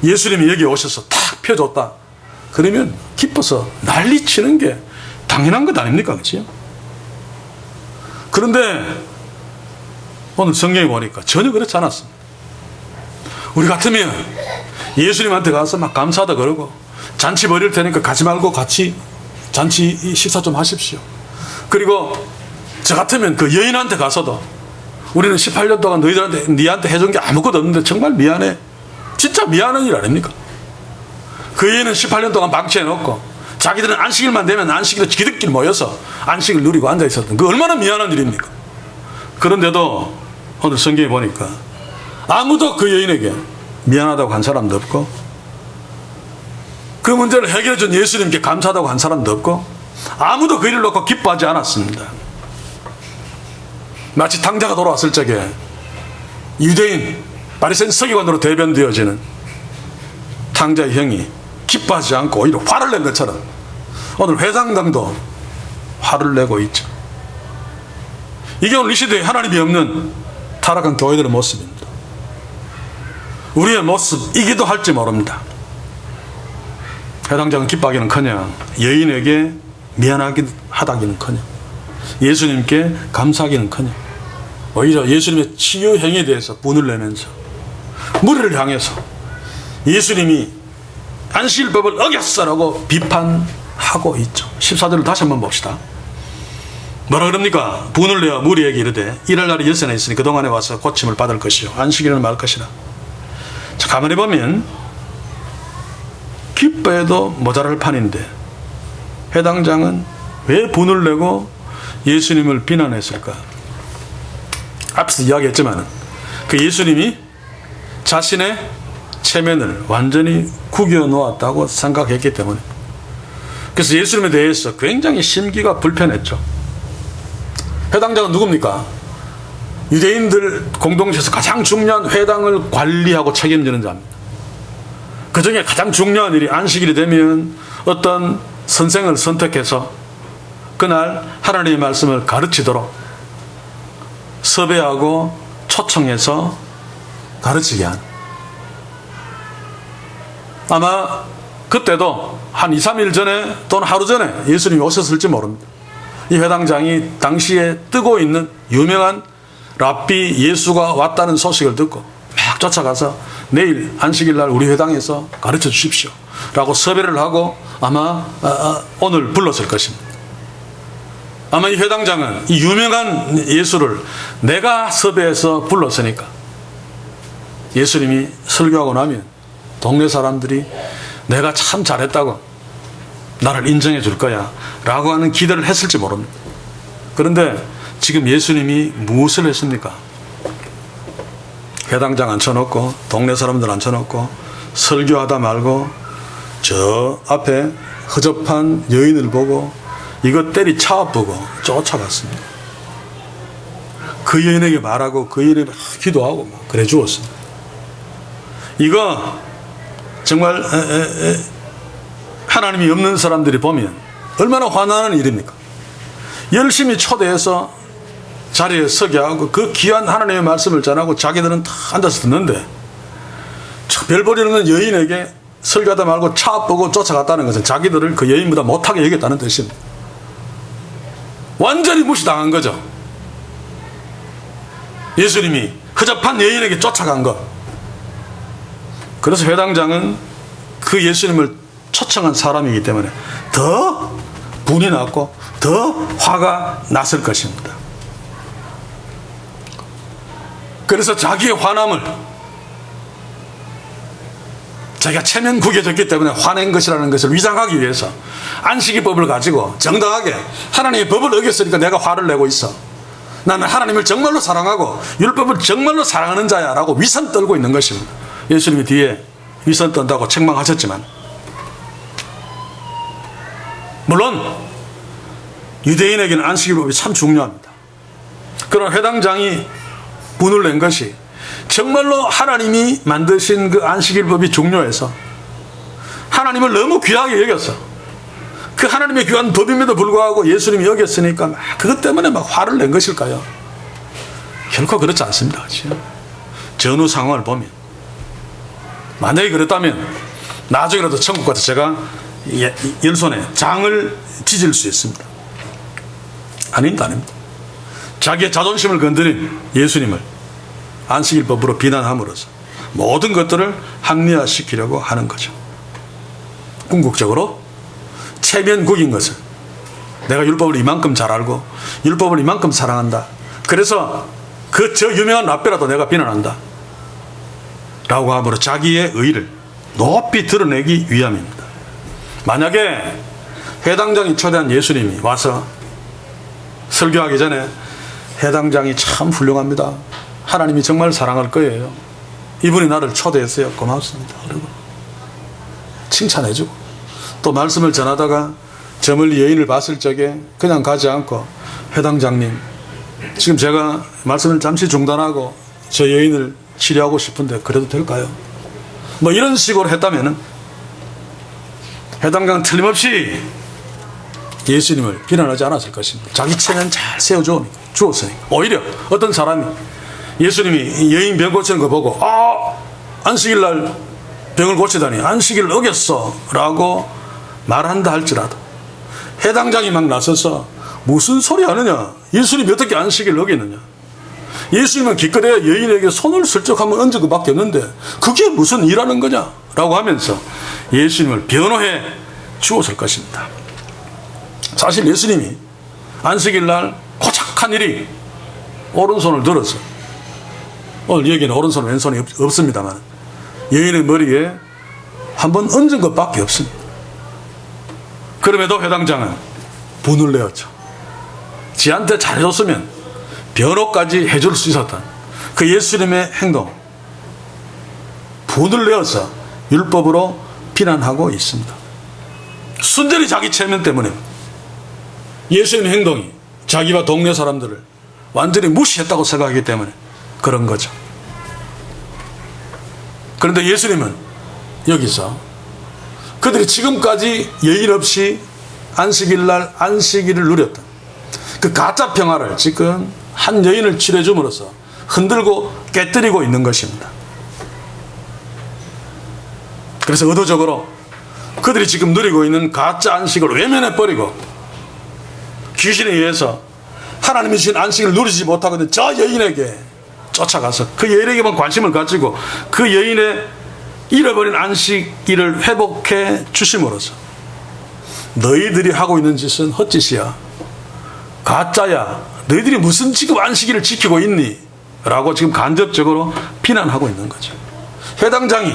예수님이 여기 오셔서 탁 펴줬다. 그러면 기뻐서 난리치는 게 당연한 것 아닙니까? 그렇죠? 그런데 오늘 성경에 보니까 전혀 그렇지 않았습니다. 우리 같으면 예수님한테 가서 막 감사하다 그러고 잔치 벌일 테니까 가지 말고 같이 잔치 식사 좀 하십시오. 그리고 저 같으면 그 여인한테 가서도 우리는 18년 동안 니한테 해준 게 아무것도 없는데 정말 미안해. 진짜 미안한 일 아닙니까? 그 여인은 18년 동안 방치해놓고 자기들은 안식일만 되면 안식일에 기득끼리 모여서 안식을 누리고 앉아있었던 그 얼마나 미안한 일입니까? 그런데도 오늘 성경에 보니까 아무도 그 여인에게 미안하다고 한 사람도 없고 그 문제를 해결해 준 예수님께 감사하다고 한 사람도 없고 아무도 그 일을 놓고 기뻐하지 않았습니다. 마치 탕자가 돌아왔을 적에 유대인 바리새인 서기관으로 대변되어지는 탕자의 형이 기뻐하지 않고 오히려 화를 낸 것처럼 오늘 회당장도 화를 내고 있죠. 이게 오늘 이 시대에 하나님이 없는 타락한 교회들의 모습입니다. 우리의 모습이기도 할지 모릅니다. 회당장은 기뻐하기는커녕 여인에게 미안하다기는커녕 예수님께 감사하기는커녕 오히려 예수님의 치유 행위에 대해서 분을 내면서 무리를 향해서 예수님이 안식일법을 어겼어라고 비판하고 있죠. 14절을 다시 한번 봅시다. 뭐라 그럽니까? 분을 내어 무리에게 이르되 일할 날이 엿새나 있으니 그동안에 와서 고침을 받을 것이요 안식일에는 말 것이라. 자, 가만히 보면 기뻐해도 모자랄 판인데 회당장은 왜 분을 내고 예수님을 비난했을까? 앞에서 이야기했지만 그 예수님이 자신의 체면을 완전히 구겨 놓았다고 생각했기 때문에, 그래서 예수님에 대해서 굉장히 심기가 불편했죠. 회당장은 누굽니까? 유대인들 공동체에서 가장 중요한 회당을 관리하고 책임지는 자입니다. 그 중에 가장 중요한 일이 안식일이 되면 어떤 선생을 선택해서 그날 하나님의 말씀을 가르치도록 섭외하고 초청해서 가르치게 하는, 아마 그때도 한 2, 3일 전에 또는 하루 전에 예수님이 오셨을지 모릅니다. 이 회당장이 당시에 뜨고 있는 유명한 랍비 예수가 왔다는 소식을 듣고 막 쫓아가서 내일 안식일날 우리 회당에서 가르쳐 주십시오 라고 섭외를 하고 아마 오늘 불렀을 것입니다. 아마 이 회당장은 이 유명한 예수를 내가 섭외해서 불렀으니까 예수님이 설교하고 나면 동네 사람들이 내가 참 잘했다고 나를 인정해 줄 거야 라고 하는 기대를 했을지 모릅니다. 그런데 지금 예수님이 무엇을 했습니까? 회당장 앉혀놓고 동네 사람들 앉혀놓고 설교하다 말고 저 앞에 허접한 여인을 보고 이거 때리 차아보고 쫓아갔습니다. 그 여인에게 말하고 그 여인에게 막 기도하고 막 그래 주었습니다. 이거 정말 하나님이 없는 사람들이 보면 얼마나 화나는 일입니까? 열심히 초대해서 자리에 서게 하고 그 귀한 하나님의 말씀을 전하고 자기들은 다 앉아서 듣는데 별 볼일 없는 여인에게 설교하다 말고 차 보고 쫓아갔다는 것은 자기들을 그 여인보다 못하게 여겼다는 뜻입니다. 완전히 무시당한 거죠. 예수님이 허접한 여인에게 쫓아간 것. 그래서 회당장은 그 예수님을 초청한 사람이기 때문에 더 분이 났고 더 화가 났을 것입니다. 그래서 자기의 화남을 자기가 체면 구겨졌기 때문에 화낸 것이라는 것을 위장하기 위해서 안식일법을 가지고 정당하게 하나님의 법을 어겼으니까 내가 화를 내고 있어. 나는 하나님을 정말로 사랑하고 율법을 정말로 사랑하는 자야 라고 위선 떨고 있는 것입니다. 예수님이 뒤에 위선 떤다고 책망하셨지만 물론 유대인에게는 안식일법이 참 중요합니다. 그러나 회당장이 분을 낸 것이 정말로 하나님이 만드신 그 안식일법이 중요해서 하나님을 너무 귀하게 여겼어. 그 하나님의 귀한 법임에도 불구하고 예수님이 여겼으니까 막 그것 때문에 막 화를 낸 것일까요? 결코 그렇지 않습니다. 그렇죠? 전후 상황을 보면 만약에 그랬다면 나중에라도 천국 가서 제가 열손에 장을 찢을 수 있습니다. 아닙니다. 자기의 자존심을 건드린 예수님을 안식일법으로 비난함으로써 모든 것들을 합리화시키려고 하는 거죠. 궁극적으로 체면 구긴 것을 내가 율법을 이만큼 잘 알고 율법을 이만큼 사랑한다. 그래서 저 유명한 라베라도 내가 비난한다. 라고 함으로 자기의 의의를 높이 드러내기 위함입니다. 만약에 회당장이 초대한 예수님이 와서 설교하기 전에 회당장이 참 훌륭합니다. 하나님이 정말 사랑할 거예요. 이분이 나를 초대했어요. 고맙습니다. 그리고 칭찬해주고 또 말씀을 전하다가 저 멀리 여인을 봤을 적에 그냥 가지 않고 회당장님 지금 제가 말씀을 잠시 중단하고 저 여인을 치료하고 싶은데 그래도 될까요? 뭐 이런 식으로 했다면 회당장 틀림없이 예수님을 비난하지 않았을 것입니다. 자기 체면 잘 세워주었으니까. 오히려 어떤 사람이 예수님이 여인 병 고치는 거 보고 안식일 날 병을 고치다니 안식일을 어겼어 라고 말한다 할지라도 회당장이 막 나서서 무슨 소리 하느냐, 예수님이 어떻게 안식일을 어기느냐, 예수님은 기껏해야 여인에게 손을 슬쩍 한번 얹은 것밖에 없는데 그게 무슨 일하는 거냐 라고 하면서 예수님을 변호해 주었을 것입니다. 사실 예수님이 안식일 날 고작한 일이 오른손을 들어서, 오늘 여기는 오른손 왼손이 없습니다만 여인의 머리에 한번 얹은 것밖에 없습니다. 그럼에도 회당장은 분을 내었죠. 지한테 잘해줬으면 변호까지 해줄 수 있었던 그 예수님의 행동, 분을 내어서 율법으로 비난하고 있습니다. 순전히 자기 체면 때문에 예수님의 행동이 자기와 동네 사람들을 완전히 무시했다고 생각하기 때문에 그런 거죠. 그런데 예수님은 여기서 그들이 지금까지 여인 없이 안식일날 안식일을 누렸던 그 가짜 평화를 지금 한 여인을 치료해 줌으로써 흔들고 깨뜨리고 있는 것입니다. 그래서 의도적으로 그들이 지금 누리고 있는 가짜 안식을 외면해버리고 귀신에 의해서 하나님이 주신 안식을 누리지 못하고 있는 저 여인에게 쫓아가서 그 여인에게만 관심을 가지고 그 여인의 잃어버린 안식일을 회복해 주심으로써 너희들이 하고 있는 짓은 헛짓이야 가짜야. 너희들이 무슨 지금 안식일을 지키고 있니? 라고 지금 간접적으로 비난하고 있는 거죠. 회당장이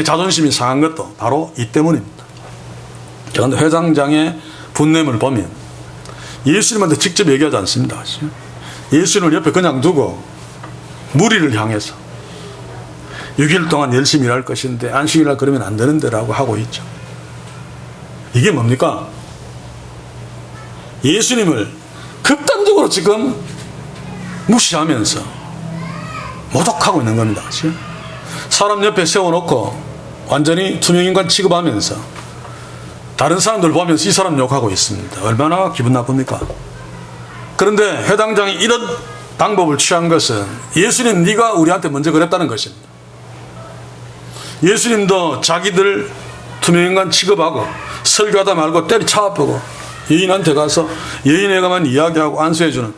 자존심이 상한 것도 바로 이 때문입니다. 그런데 회당장의 분냄을 보면 예수님한테 직접 얘기하지 않습니다. 예수님을 옆에 그냥 두고 무리를 향해서 6일 동안 열심히 일할 것인데 안식일날 그러면 안 되는데 라고 하고 있죠. 이게 뭡니까? 예수님을 극단적으로 지금 무시하면서 모독하고 있는 겁니다. 사람 옆에 세워놓고 완전히 투명인간 취급하면서 다른 사람들 보면서 이 사람 욕하고 있습니다. 얼마나 기분 나쁩니까? 그런데 회당장이 이런 방법을 취한 것은 예수님 네가 우리한테 먼저 그랬다는 것입니다. 예수님도 자기들 투명인간 취급하고 설교하다 말고 때리쳐보고 여인한테 가서 여인에게만 이야기하고 안수해주는,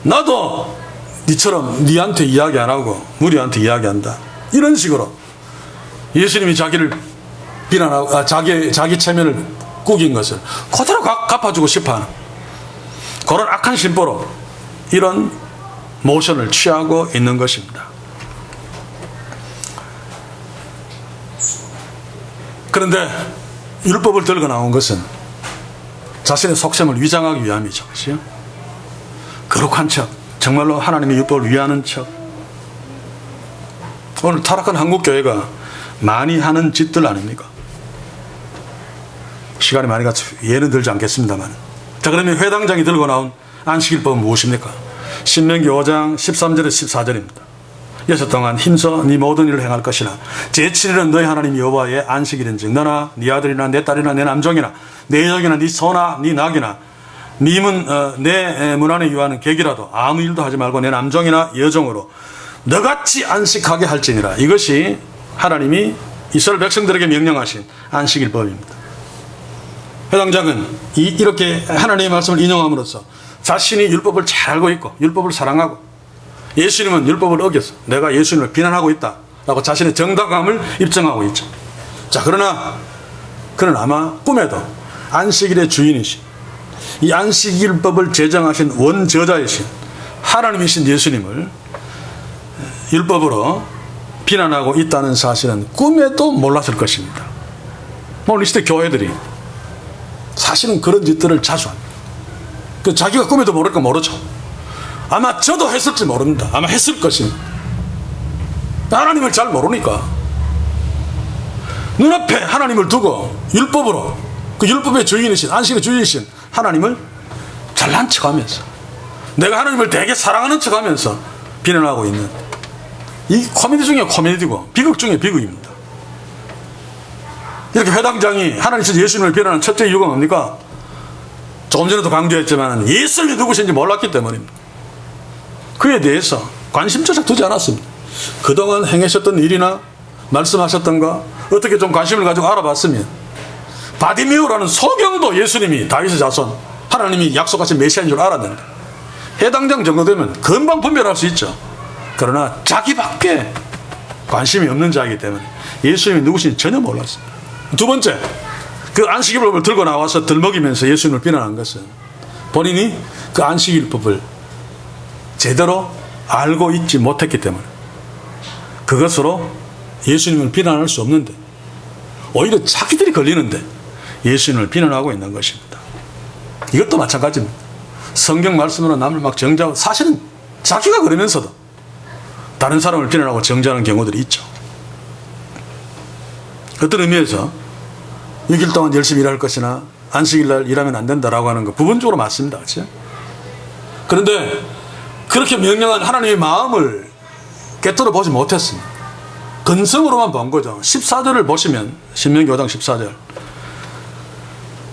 나도 니처럼 니한테 이야기 안 하고 무리한테 이야기한다, 이런 식으로 예수님이 자기를 비난하고 자기 체면을 꾸긴 것을 그대로 갚아주고 싶어하는 그런 악한 심보로 이런 모션을 취하고 있는 것입니다. 그런데 율법을 들고 나온 것은 자신의 속셈을 위장하기 위함이죠. 그렇죠? 거룩한 척, 정말로 하나님의 율법을 위하는 척. 오늘 타락한 한국교회가 많이 하는 짓들 아닙니까? 시간이 많이 가서 예는 들지 않겠습니다만, 자, 그러면 회당장이 들고 나온 안식일법은 무엇입니까? 신명기 5장 13절에서 14절입니다. 6일 동안 힘써 네 모든 일을 행할 것이나 제7일은 너희 하나님 여호와의 안식일인즉 너나 네 아들이나 내 딸이나 내 남종이나 내 여종이나 네 소나 네 낙이나 내 문 안에 유하는 객이라도 아무 일도 하지 말고 내 남종이나 여종으로 너같이 안식하게 할지니라. 이것이 하나님이 이스라엘 백성들에게 명령하신 안식일법입니다. 회당장은 이렇게 하나님의 말씀을 인용함으로써 자신이 율법을 잘 알고 있고 율법을 사랑하고, 예수님은 율법을 어겨서 내가 예수님을 비난하고 있다라고 자신의 정당함을 입증하고 있죠. 자, 그러나 그는 아마 꿈에도 안식일의 주인이신, 이 안식일법을 제정하신 원저자이신 하나님이신 예수님을 율법으로 비난하고 있다는 사실은 꿈에도 몰랐을 것입니다. 오늘 이 시대 교회들이 사실은 그런 짓들을 자주 합니다. 자기가 꿈에도 모를까 모르죠. 아마 저도 했을지 모릅니다. 아마 했을 것입니다. 하나님을 잘 모르니까 눈앞에 하나님을 두고 율법으로, 그 율법의 주인이신, 안식의 주인이신 하나님을 잘난 척하면서, 내가 하나님을 되게 사랑하는 척하면서 비난하고 있는, 이 코미디 중에 코미디고 비극 중에 비극입니다. 이렇게 회당장이 하나님께서 예수님을 비난하는 첫째 이유가 뭡니까? 조금 전에도 강조했지만 예수님이 누구신지 몰랐기 때문입니다. 그에 대해서 관심조차 두지 않았습니다. 그동안 행하셨던 일이나 말씀하셨던 거 어떻게 좀 관심을 가지고 알아봤으면, 바디메오라는 소경도 예수님이 다윗의 자손, 하나님이 약속하신 메시아인 줄 알았는데, 해당장 정도 되면 금방 분별할 수 있죠. 그러나 자기밖에 관심이 없는 자이기 때문에 예수님이 누구신지 전혀 몰랐습니다. 두 번째, 그 안식일법을 들고 나와서 들먹이면서 예수님을 비난한 것은 본인이 그 안식일법을 제대로 알고 있지 못했기 때문에, 그것으로 예수님을 비난할 수 없는데 오히려 자기들이 걸리는데 예수님을 비난하고 있는 것입니다. 이것도 마찬가지입니다. 성경 말씀으로 남을 막 정죄하고, 사실은 자기가 그러면서도 다른 사람을 비난하고 정죄하는 경우들이 있죠. 어떤 의미에서 6일 동안 열심히 일할 것이나 안식일날 일하면 안 된다라고 하는 거 부분적으로 맞습니다. 그렇죠? 그런데 그렇게 명령한 하나님의 마음을 꿰뚫어 보지 못했습니다. 근성으로만 본 거죠. 14절을 보시면, 신명기 5장 14절,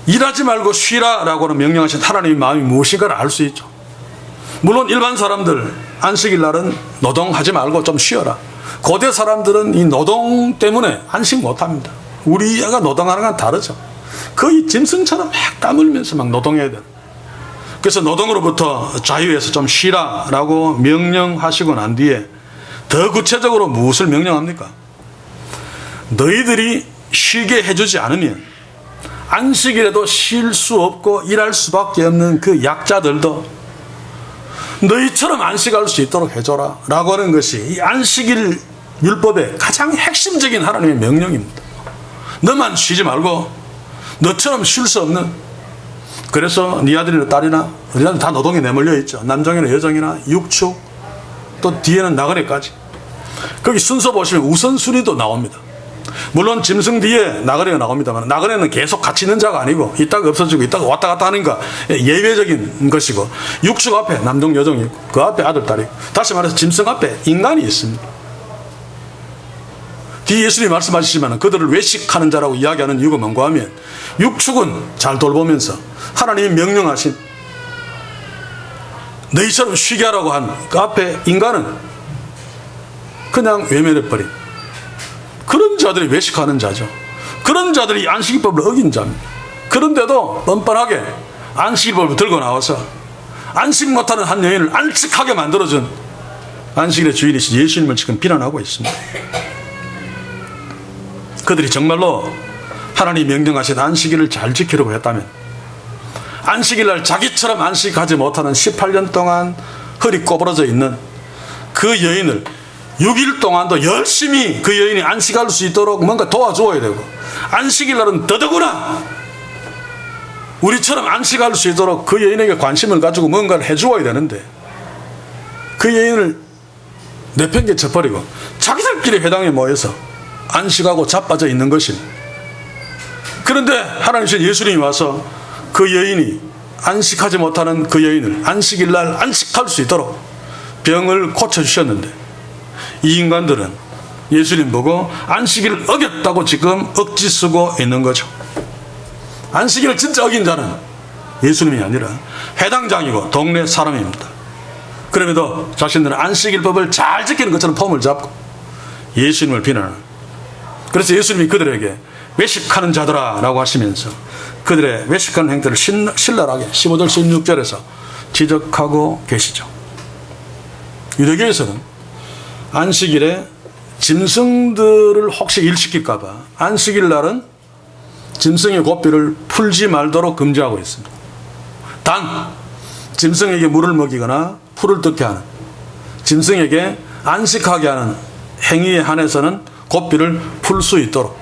일하지 말고 쉬라라고는 명령하신 하나님의 마음이 무엇인가를 알 수 있죠. 물론 일반 사람들 안식일 날은 노동하지 말고 좀 쉬어라. 고대 사람들은 이 노동 때문에 안식 못합니다. 우리가 노동하는 건 다르죠. 거의 짐승처럼 막 땀 흘리면서 막 노동해야 돼요. 그래서 노동으로부터 자유해서 좀 쉬라라고 명령하시고 난 뒤에 더 구체적으로 무엇을 명령합니까? 너희들이 쉬게 해주지 않으면 안식일에도 쉴 수 없고 일할 수밖에 없는 그 약자들도 너희처럼 안식할 수 있도록 해줘라 라고 하는 것이 이 안식일 율법의 가장 핵심적인 하나님의 명령입니다. 너만 쉬지 말고 너처럼 쉴 수 없는, 그래서 네 아들이나 딸이나 우리나라 다 노동에 내몰려 있죠. 남종이나 여종이나 육축, 또 뒤에는 나그네까지. 거기 순서 보시면 우선순위도 나옵니다. 물론 짐승 뒤에 나그네가 나옵니다만, 나그네는 계속 같이 있는 자가 아니고 있다가 없어지고 있다가 왔다 갔다 하는 거 예외적인 것이고, 육축 앞에 남종 여종이 있고 그 앞에 아들 딸이 있고, 다시 말해서 짐승 앞에 인간이 있습니다. 뒤에 예수님이 말씀하시지만 그들을 외식하는 자라고 이야기하는 이유가 뭔가 하면, 육축은 잘 돌보면서 하나님이 명령하신 너희처럼 쉬게 하라고 한 그 앞에 인간은 그냥 외면해버린 그런 자들이 외식하는 자죠. 그런 자들이 안식일법을 어긴 자입니다. 그런데도 뻔뻔하게 안식일법을 들고 나와서 안식 못하는 한 여인을 안식하게 만들어준 안식일의 주인이신 예수님을 지금 비난하고 있습니다. 그들이 정말로 하나님이 명령하신 안식일을 잘 지키려고 했다면, 안식일날 자기처럼 안식하지 못하는 18년 동안 허리 꼬부러져 있는 그 여인을 6일 동안도 열심히 그 여인이 안식할 수 있도록 뭔가 도와줘야 되고, 안식일날은 더더구나 우리처럼 안식할 수 있도록 그 여인에게 관심을 가지고 뭔가를 해주어야 되는데, 그 여인을 내팽개쳐버리고 자기들끼리 회당에 모여서 안식하고 자빠져 있는 것입니다. 그런데 하나님이신 예수님이 와서 그 여인이 안식하지 못하는 그 여인을 안식일날 안식할 수 있도록 병을 고쳐주셨는데, 이 인간들은 예수님 보고 안식일을 어겼다고 지금 억지 쓰고 있는 거죠. 안식일을 진짜 어긴 자는 예수님이 아니라 회당장이고 동네 사람입니다. 그럼에도 자신들은 안식일법을 잘 지키는 것처럼 폼을 잡고 예수님을 비난하는, 그래서 예수님이 그들에게 외식하는 자들아 라고 하시면서 그들의 외식하는 행태를 신랄하게 15절 16절에서 지적하고 계시죠. 유대교에서는 안식일에 짐승들을 혹시 일시킬까 봐 안식일 날은 짐승의 고삐를 풀지 말도록 금지하고 있습니다. 단 짐승에게 물을 먹이거나 풀을 뜯게 하는, 짐승에게 안식하게 하는 행위에 한해서는 고삐를 풀 수 있도록.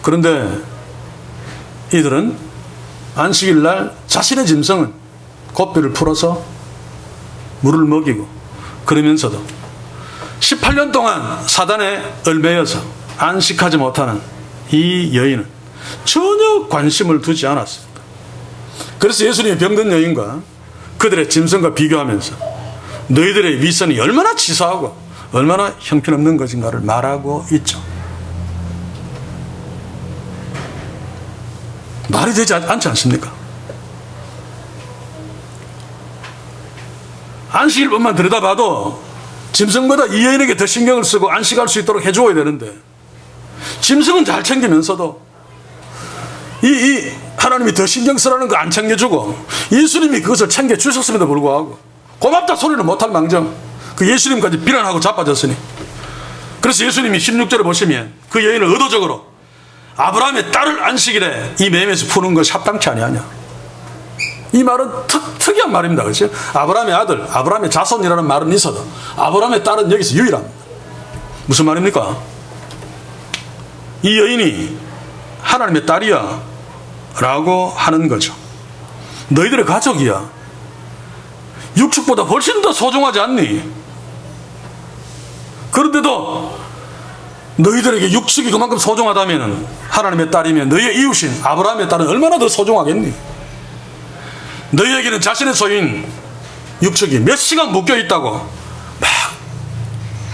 그런데 이들은 안식일 날 자신의 짐승은 고삐를 풀어서 물을 먹이고, 그러면서도 18년 동안 사단에 얽매여서 안식하지 못하는 이 여인은 전혀 관심을 두지 않았습니다. 그래서 예수님이 병든 여인과 그들의 짐승과 비교하면서 너희들의 위선이 얼마나 치사하고 얼마나 형편없는 것인가를 말하고 있죠. 말이 되지 않지 않습니까? 안식일법만 들여다봐도 짐승보다 이 여인에게 더 신경을 쓰고 안식할 수 있도록 해줘야 되는데, 짐승은 잘 챙기면서도 이 하나님이 더 신경 쓰라는 거 안 챙겨주고, 예수님이 그것을 챙겨주셨음에도 불구하고 고맙다 소리는 못할 망정 그 예수님까지 비난하고 자빠졌으니, 그래서 예수님이 16절에 보시면 그 여인을 의도적으로 아브라함의 딸을 안식일에 이 매매에서 푸는 것이 합당치 아니하냐, 이 말은 특이한 말입니다. 그렇죠? 아브라함의 아들, 아브라함의 자손이라는 말은 있어도 아브라함의 딸은 여기서 유일합니다. 무슨 말입니까? 이 여인이 하나님의 딸이야 라고 하는 거죠. 너희들의 가족이야. 육축보다 훨씬 더 소중하지 않니? 그런데도 너희들에게 육축이 그만큼 소중하다면 하나님의 딸이면 너희의 이웃인 아브라함의 딸은 얼마나 더 소중하겠니? 너희에게는 자신의 소유인 육축이 몇 시간 묶여있다고 막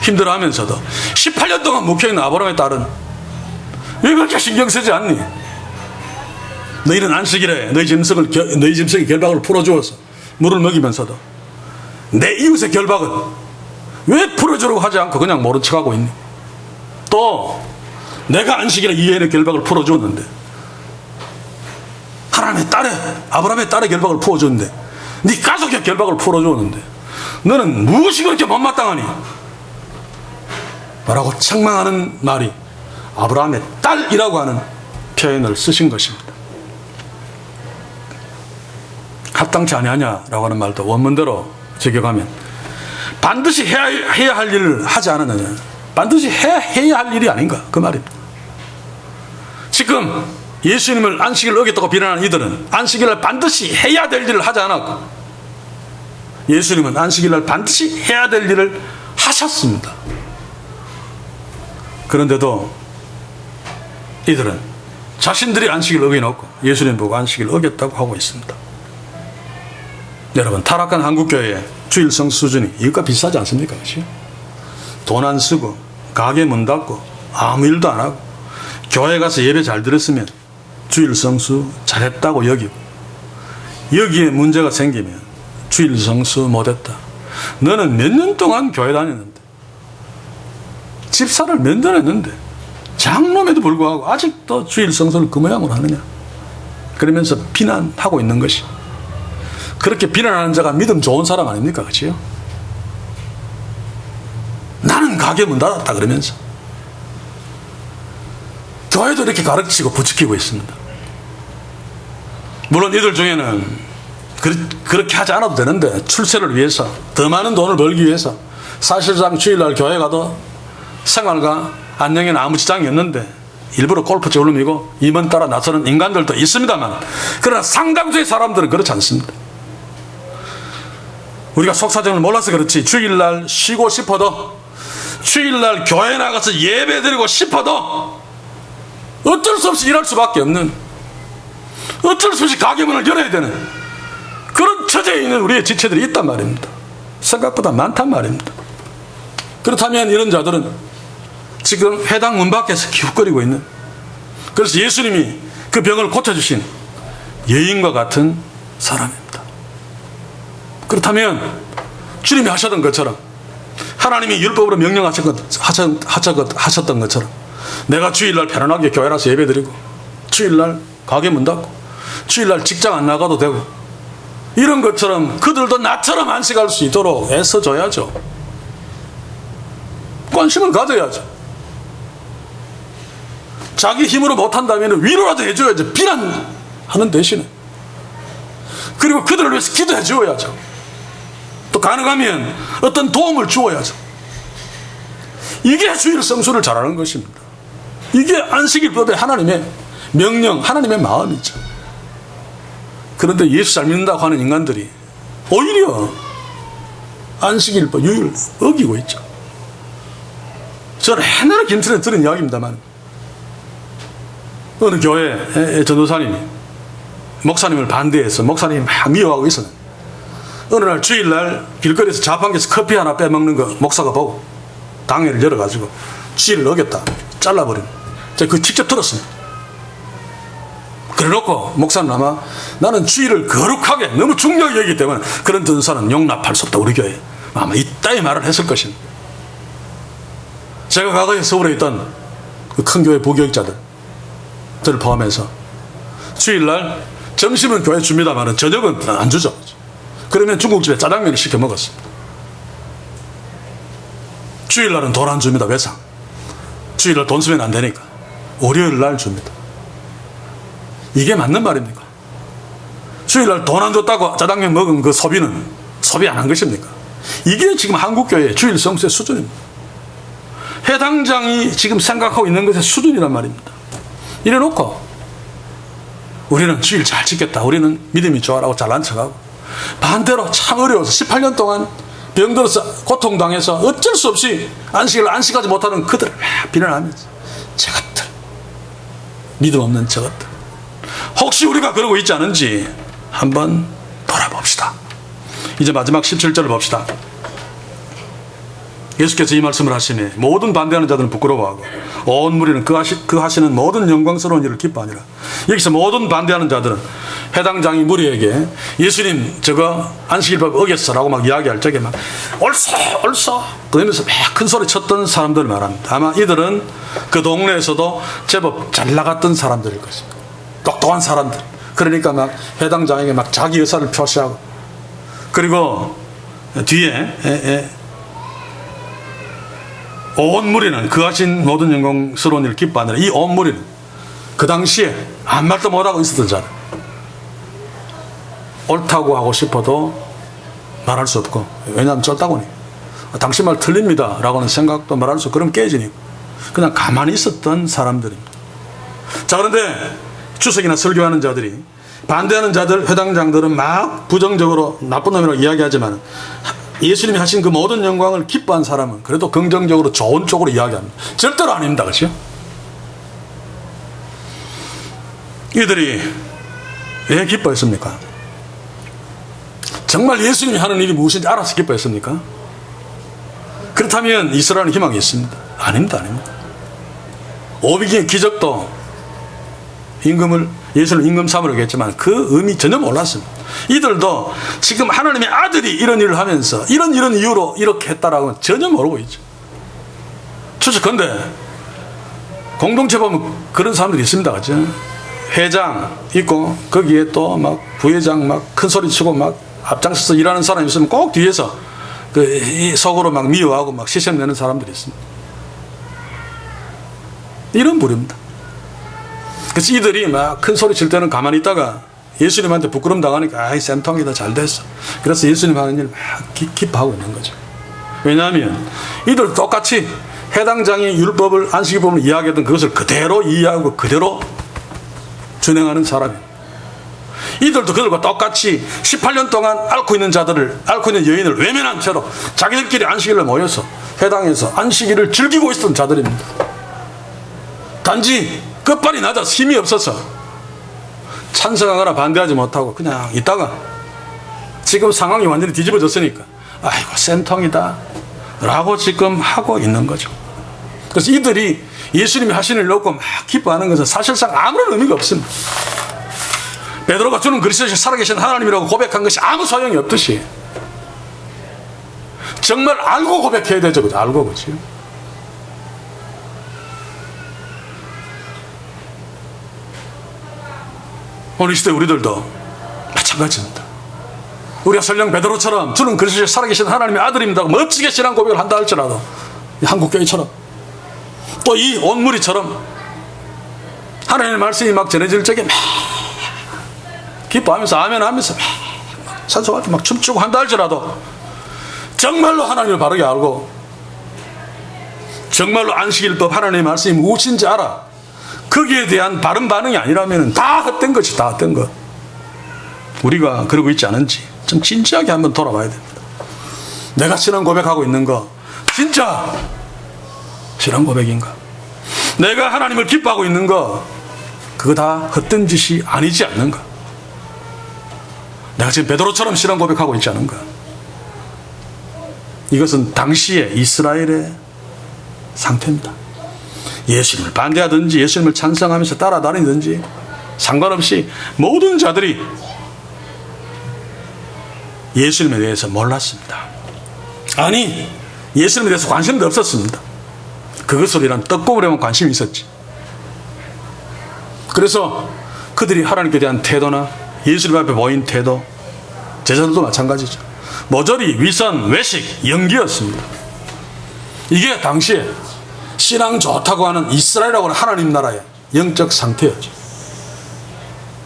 힘들어하면서도 18년 동안 묶여있는 아브라함의 딸은 왜 그렇게 신경 쓰지 않니? 너희는 안식일에 너희 짐승의 결박을 풀어주어서 물을 먹이면서도 내 이웃의 결박은 왜 풀어주려고 하지 않고 그냥 모른 척하고 있니? 또 내가 안식일에 이 여인의 결박을 풀어주었는데, 하나님의 딸의 아브라함의 딸의 결박을 풀어줬는데, 네 가족의 결박을 풀어줬는데 너는 무엇이 그렇게 못마땅하니? 라고 책망하는 말이 아브라함의 딸이라고 하는 표현을 쓰신 것입니다. 합당치 아니하냐라고 하는 말도 원문대로 적용하면 반드시 해야 할 일을 하지 않았느냐, 반드시 해야 할 일이 아닌가, 그 말입니다. 지금 예수님을 안식일을 어겼다고 비난하는 이들은 안식일날 반드시 해야 될 일을 하지 않았고, 예수님은 안식일날 반드시 해야 될 일을 하셨습니다. 그런데도 이들은 자신들이 안식일을 어겨놓고 예수님 보고 안식일을 어겼다고 하고 있습니다. 여러분, 타락한 한국교회의 주일성 수준이 이것과 비슷하지 않습니까? 돈 안 쓰고 가게 문 닫고 아무 일도 안 하고 교회 가서 예배 잘 들었으면 주일 성수 잘했다고 여기고, 여기에 문제가 생기면 주일 성수 못했다. 너는 몇 년 동안 교회 다녔는데, 집사를 몇 년 했는데, 장로임에도 불구하고 아직도 주일 성수를 그 모양으로 하느냐, 그러면서 비난하고 있는 것이, 그렇게 비난하는 자가 믿음 좋은 사람 아닙니까? 그렇지요? 나는 가게 문 닫았다 그러면서 교회도 이렇게 가르치고 부추기고 있습니다. 물론 이들 중에는 그렇게 하지 않아도 되는데, 출세를 위해서, 더 많은 돈을 벌기 위해서 사실상 주일날 교회 가도 생활과 안녕에는 아무 지장이 없는데 일부러 골프채 울음이고 임원 따라 나서는 인간들도 있습니다만, 그러나 상당수의 사람들은 그렇지 않습니다. 우리가 속사정을 몰라서 그렇지 주일날 쉬고 싶어도, 주일날 교회 나가서 예배 드리고 싶어도 어쩔 수 없이 일할 수밖에 없는, 어쩔 수 없이 가게 문을 열어야 되는 그런 처지에 있는 우리의 지체들이 있단 말입니다. 생각보다 많단 말입니다. 그렇다면 이런 자들은 지금 회당 문 밖에서 기웃거리고 있는, 그래서 예수님이 그 병을 고쳐주신 여인과 같은 사람입니다. 그렇다면 주님이 하셨던 것처럼, 하나님이 율법으로 명령하셨던 것처럼 내가 주일날 편안하게 교회 나서 예배드리고, 주일날 가게 문 닫고, 주일날 직장 안 나가도 되고, 이런 것처럼 그들도 나처럼 안식할 수 있도록 애써줘야죠. 관심을 가져야죠. 자기 힘으로 못한다면 위로라도 해줘야죠. 비난하는 대신에. 그리고 그들을 위해서 기도해 주어야죠. 또 가능하면 어떤 도움을 주어야죠. 이게 주일 성수를 잘하는 것입니다. 이게 안식일법의 하나님의 명령, 하나님의 마음이죠. 그런데 예수 잘 믿는다고 하는 인간들이 오히려 안식일법 유의를 어기고 있죠. 저는 옛날에 김천에 들은 이야기입니다만, 어느 교회의 전도사님이 목사님을 반대해서 목사님이 막 미워하고 있었는데, 어느 날 주일날 길거리에서 자판기에서 커피 하나 빼먹는 거 목사가 보고 당회를 열어가지고 주일을 어겼다 잘라버린, 제가 그거 직접 들었습니다. 그래놓고 목사는 아마 나는 주일을 거룩하게 너무 중요하게 여기기 때문에 그런 전도사는 용납할 수 없다, 우리 교회에, 아마 이따위 말을 했을 것입니다. 제가 과거에 서울에 있던 그 큰 교회 부교육자들, 저를 포함해서 주일날 점심은 교회 줍니다만 저녁은 안 주죠. 그러면 중국집에 짜장면을 시켜 먹었습니다. 주일날은 돈 안 줍니다. 외상. 주일날 돈 쓰면 안 되니까 월요일날 줍니다. 이게 맞는 말입니까? 주일날 돈 안 줬다고 짜장면 먹은 그 소비는 소비 안 한 것입니까? 이게 지금 한국교회의 주일 성수의 수준입니다. 회당장이 지금 생각하고 있는 것의 수준이란 말입니다. 이래놓고 우리는 주일 잘 지켰다, 우리는 믿음이 좋아라고 잘난 척하고, 반대로 참 어려워서 18년 동안 병들어서 고통당해서 어쩔 수 없이 안식일을 안식하지 못하는 그들을 비난하면서, 저것들, 믿음 없는 저것들, 혹시 우리가 그러고 있지 않은지 한번 돌아봅시다. 이제 마지막 17절을 봅시다. 예수께서 이 말씀을 하시니 모든 반대하는 자들은 부끄러워하고 온 무리는 그 하시는 모든 영광스러운 일을 기뻐하니라. 여기서 모든 반대하는 자들은 회당장이 무리에게 예수님 저거 안식일법 어겼어라고 막 이야기할 적에 막 옳소 그러면서 막 큰 소리 쳤던 사람들을 말합니다. 아마 이들은 그 동네에서도 제법 잘 나갔던 사람들일 것입니다. 똑똑한 사람들. 그러니까 막 회당장에게 막 자기 의사를 표시하고, 그리고 뒤에 온 무리는 그 하신 모든 영광스러운 일을 기뻐하느라, 이 온 무리는 그 당시에 아무 말도 못하고 있었던 자들, 옳다고 하고 싶어도 말할 수 없고, 왜냐하면 쫄다고니 당신 말 틀립니다 라고는 생각도 말할 수 없고, 그럼 깨지니 그냥 가만히 있었던 사람들입니다. 자, 그런데 주석이나 설교하는 자들이, 반대하는 자들, 회당장들은 막 부정적으로 나쁜 놈이라고 이야기하지만 예수님이 하신 그 모든 영광을 기뻐한 사람은 그래도 긍정적으로 좋은 쪽으로 이야기합니다. 절대로 아닙니다. 그렇죠? 이들이 왜 기뻐했습니까? 정말 예수님이 하는 일이 무엇인지 알아서 기뻐했습니까? 그렇다면 이스라엘은 희망이 있습니다. 아닙니다. 아닙니다. 오비기의 기적도 예수는 임금 삼으라고 했지만 그 의미 전혀 몰랐습니다. 이들도 지금 하나님의 아들이 이런 일을 하면서 이런 이유로 이렇게 했다라고는 전혀 모르고 있죠. 추측컨대 공동체 보면 그런 사람들이 있습니다. 그죠? 회장 있고 거기에 또 막 부회장 막 큰 소리 치고 막 앞장서서 일하는 사람이 있으면 꼭 뒤에서 그 속으로 막 미워하고 막 시샘 내는 사람들이 있습니다. 이런 부류입니다. 그래서 이들이 막 큰 소리 칠 때는 가만히 있다가 예수님한테 부끄럼 당하니까 아이 쌤통이다 잘 됐어. 그래서 예수님 하는 일 막 기뻐하고 있는 거죠. 왜냐하면 이들 똑같이 해당장의 율법을 안식일법을 이야기하던 그것을 그대로 이해하고 그대로 준행하는 사람이에요. 이들도 그들과 똑같이 18년 동안 앓고 있는 여인을 외면한 채로 자기들끼리 안식일을 모여서 회당에서 안식일을 즐기고 있었던 자들입니다. 단지 끝발이 낮아서 힘이 없어서 찬성하거나 반대하지 못하고 그냥 있다가 지금 상황이 완전히 뒤집어졌으니까 아이고 쌤통이다 라고 지금 하고 있는 거죠. 그래서 이들이 예수님이 하시는 일 놓고 막 기뻐하는 것은 사실상 아무런 의미가 없습니다. 베드로가 주는 그리스도시 살아계신 하나님이라고 고백한 것이 아무 소용이 없듯이 정말 알고 고백해야 되죠. 그죠? 알고. 그죠? 오늘 시대 우리들도 마찬가지입니다. 우리가 설령 베드로처럼 주는 그리스도시 살아계신 하나님의 아들입니다 멋지게 신앙 고백을 한다 할지라도 한국교회처럼 또 이 온무리처럼 하나님의 말씀이 막 전해질 적에 막 기뻐하면서 아멘 하면서 막 찬송하면서 막 춤추고 한다 할지라도 정말로 하나님을 바르게 알고 정말로 안식일법 하나님의 말씀이 무엇인지 알아 거기에 대한 바른 반응이 아니라면 다 헛된 것이 다 헛된 것. 우리가 그러고 있지 않은지 좀 진지하게 한번 돌아봐야 됩니다. 내가 신앙 고백하고 있는 거 진짜 신앙 고백인가? 내가 하나님을 기뻐하고 있는 거 그거 다 헛된 짓이 아니지 않는가? 내가 지금 베드로처럼 신앙 고백하고 있지 않은가? 이것은 당시의 이스라엘의 상태입니다. 예수님을 반대하든지 예수님을 찬성하면서 따라다니든지 상관없이 모든 자들이 예수님에 대해서 몰랐습니다. 아니 예수님에 대해서 관심도 없었습니다. 그것으로란 떡고물에만 관심이 있었지. 그래서 그들이 하나님께 대한 태도나 예수님 앞에 모인 태도, 제자들도 마찬가지죠. 모조리 위선, 외식, 연기였습니다. 이게 당시에 신앙 좋다고 하는 이스라엘이라고 하는 하나님 나라의 영적 상태였죠.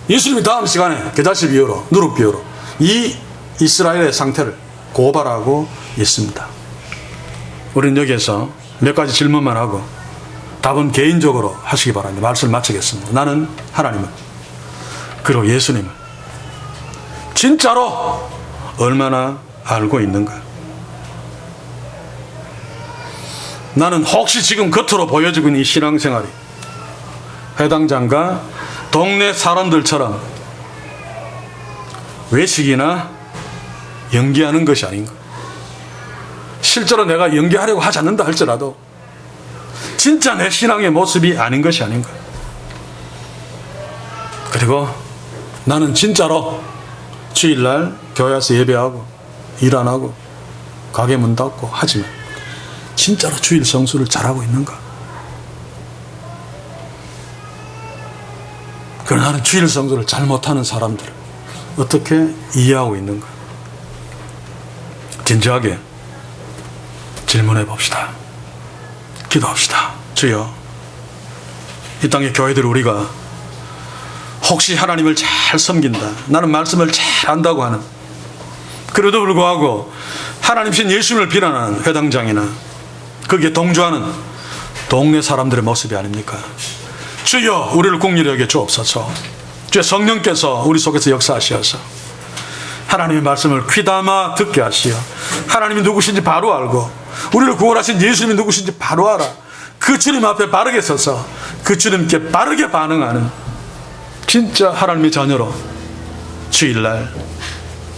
예수님이 다음 시간에 겨자씨 비유로 누룩 비유로 이 이스라엘의 상태를 고발하고 있습니다. 우리는 여기에서 몇 가지 질문만 하고 답은 개인적으로 하시기 바랍니다. 말씀을 마치겠습니다. 나는 하나님을 그리고 예수님을 진짜로 얼마나 알고 있는가? 나는 혹시 지금 겉으로 보여지고 있는 이 신앙생활이 해당장과 동네 사람들처럼 외식이나 연기하는 것이 아닌가? 실제로 내가 연기하려고 하지 않는다 할지라도 진짜 내 신앙의 모습이 아닌 것이 아닌가? 그리고 나는 진짜로 주일날 교회 와서 예배하고 일 안 하고 가게 문 닫고 하지만 진짜로 주일 성수를 잘하고 있는가? 그러나 나는 주일 성수를 잘 못하는 사람들을 어떻게 이해하고 있는가? 진지하게 질문해 봅시다. 기도합시다. 주여, 이 땅의 교회들 우리가 혹시 하나님을 잘 섬긴다, 나는 말씀을 잘 안다고 하는, 그래도 불구하고 하나님신 예수님을 비난하는 회당장이나 거기에 동조하는 동네 사람들의 모습이 아닙니까? 주여 우리를 긍휼히 여겨 주옵소서. 주의 성령께서 우리 속에서 역사하시어서 하나님의 말씀을 귀담아 듣게 하시어 하나님이 누구신지 바로 알고 우리를 구원하신 예수님이 누구신지 바로 알아 그 주님 앞에 바르게 서서 그 주님께 바르게 반응하는 진짜 하나님의 자녀로 주일날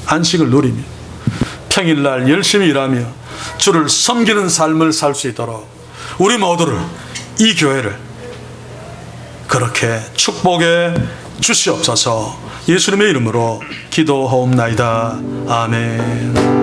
안식을 누리며 평일날 열심히 일하며 주를 섬기는 삶을 살 수 있도록 우리 모두를, 이 교회를 그렇게 축복해 주시옵소서. 예수님의 이름으로 기도하옵나이다. 아멘.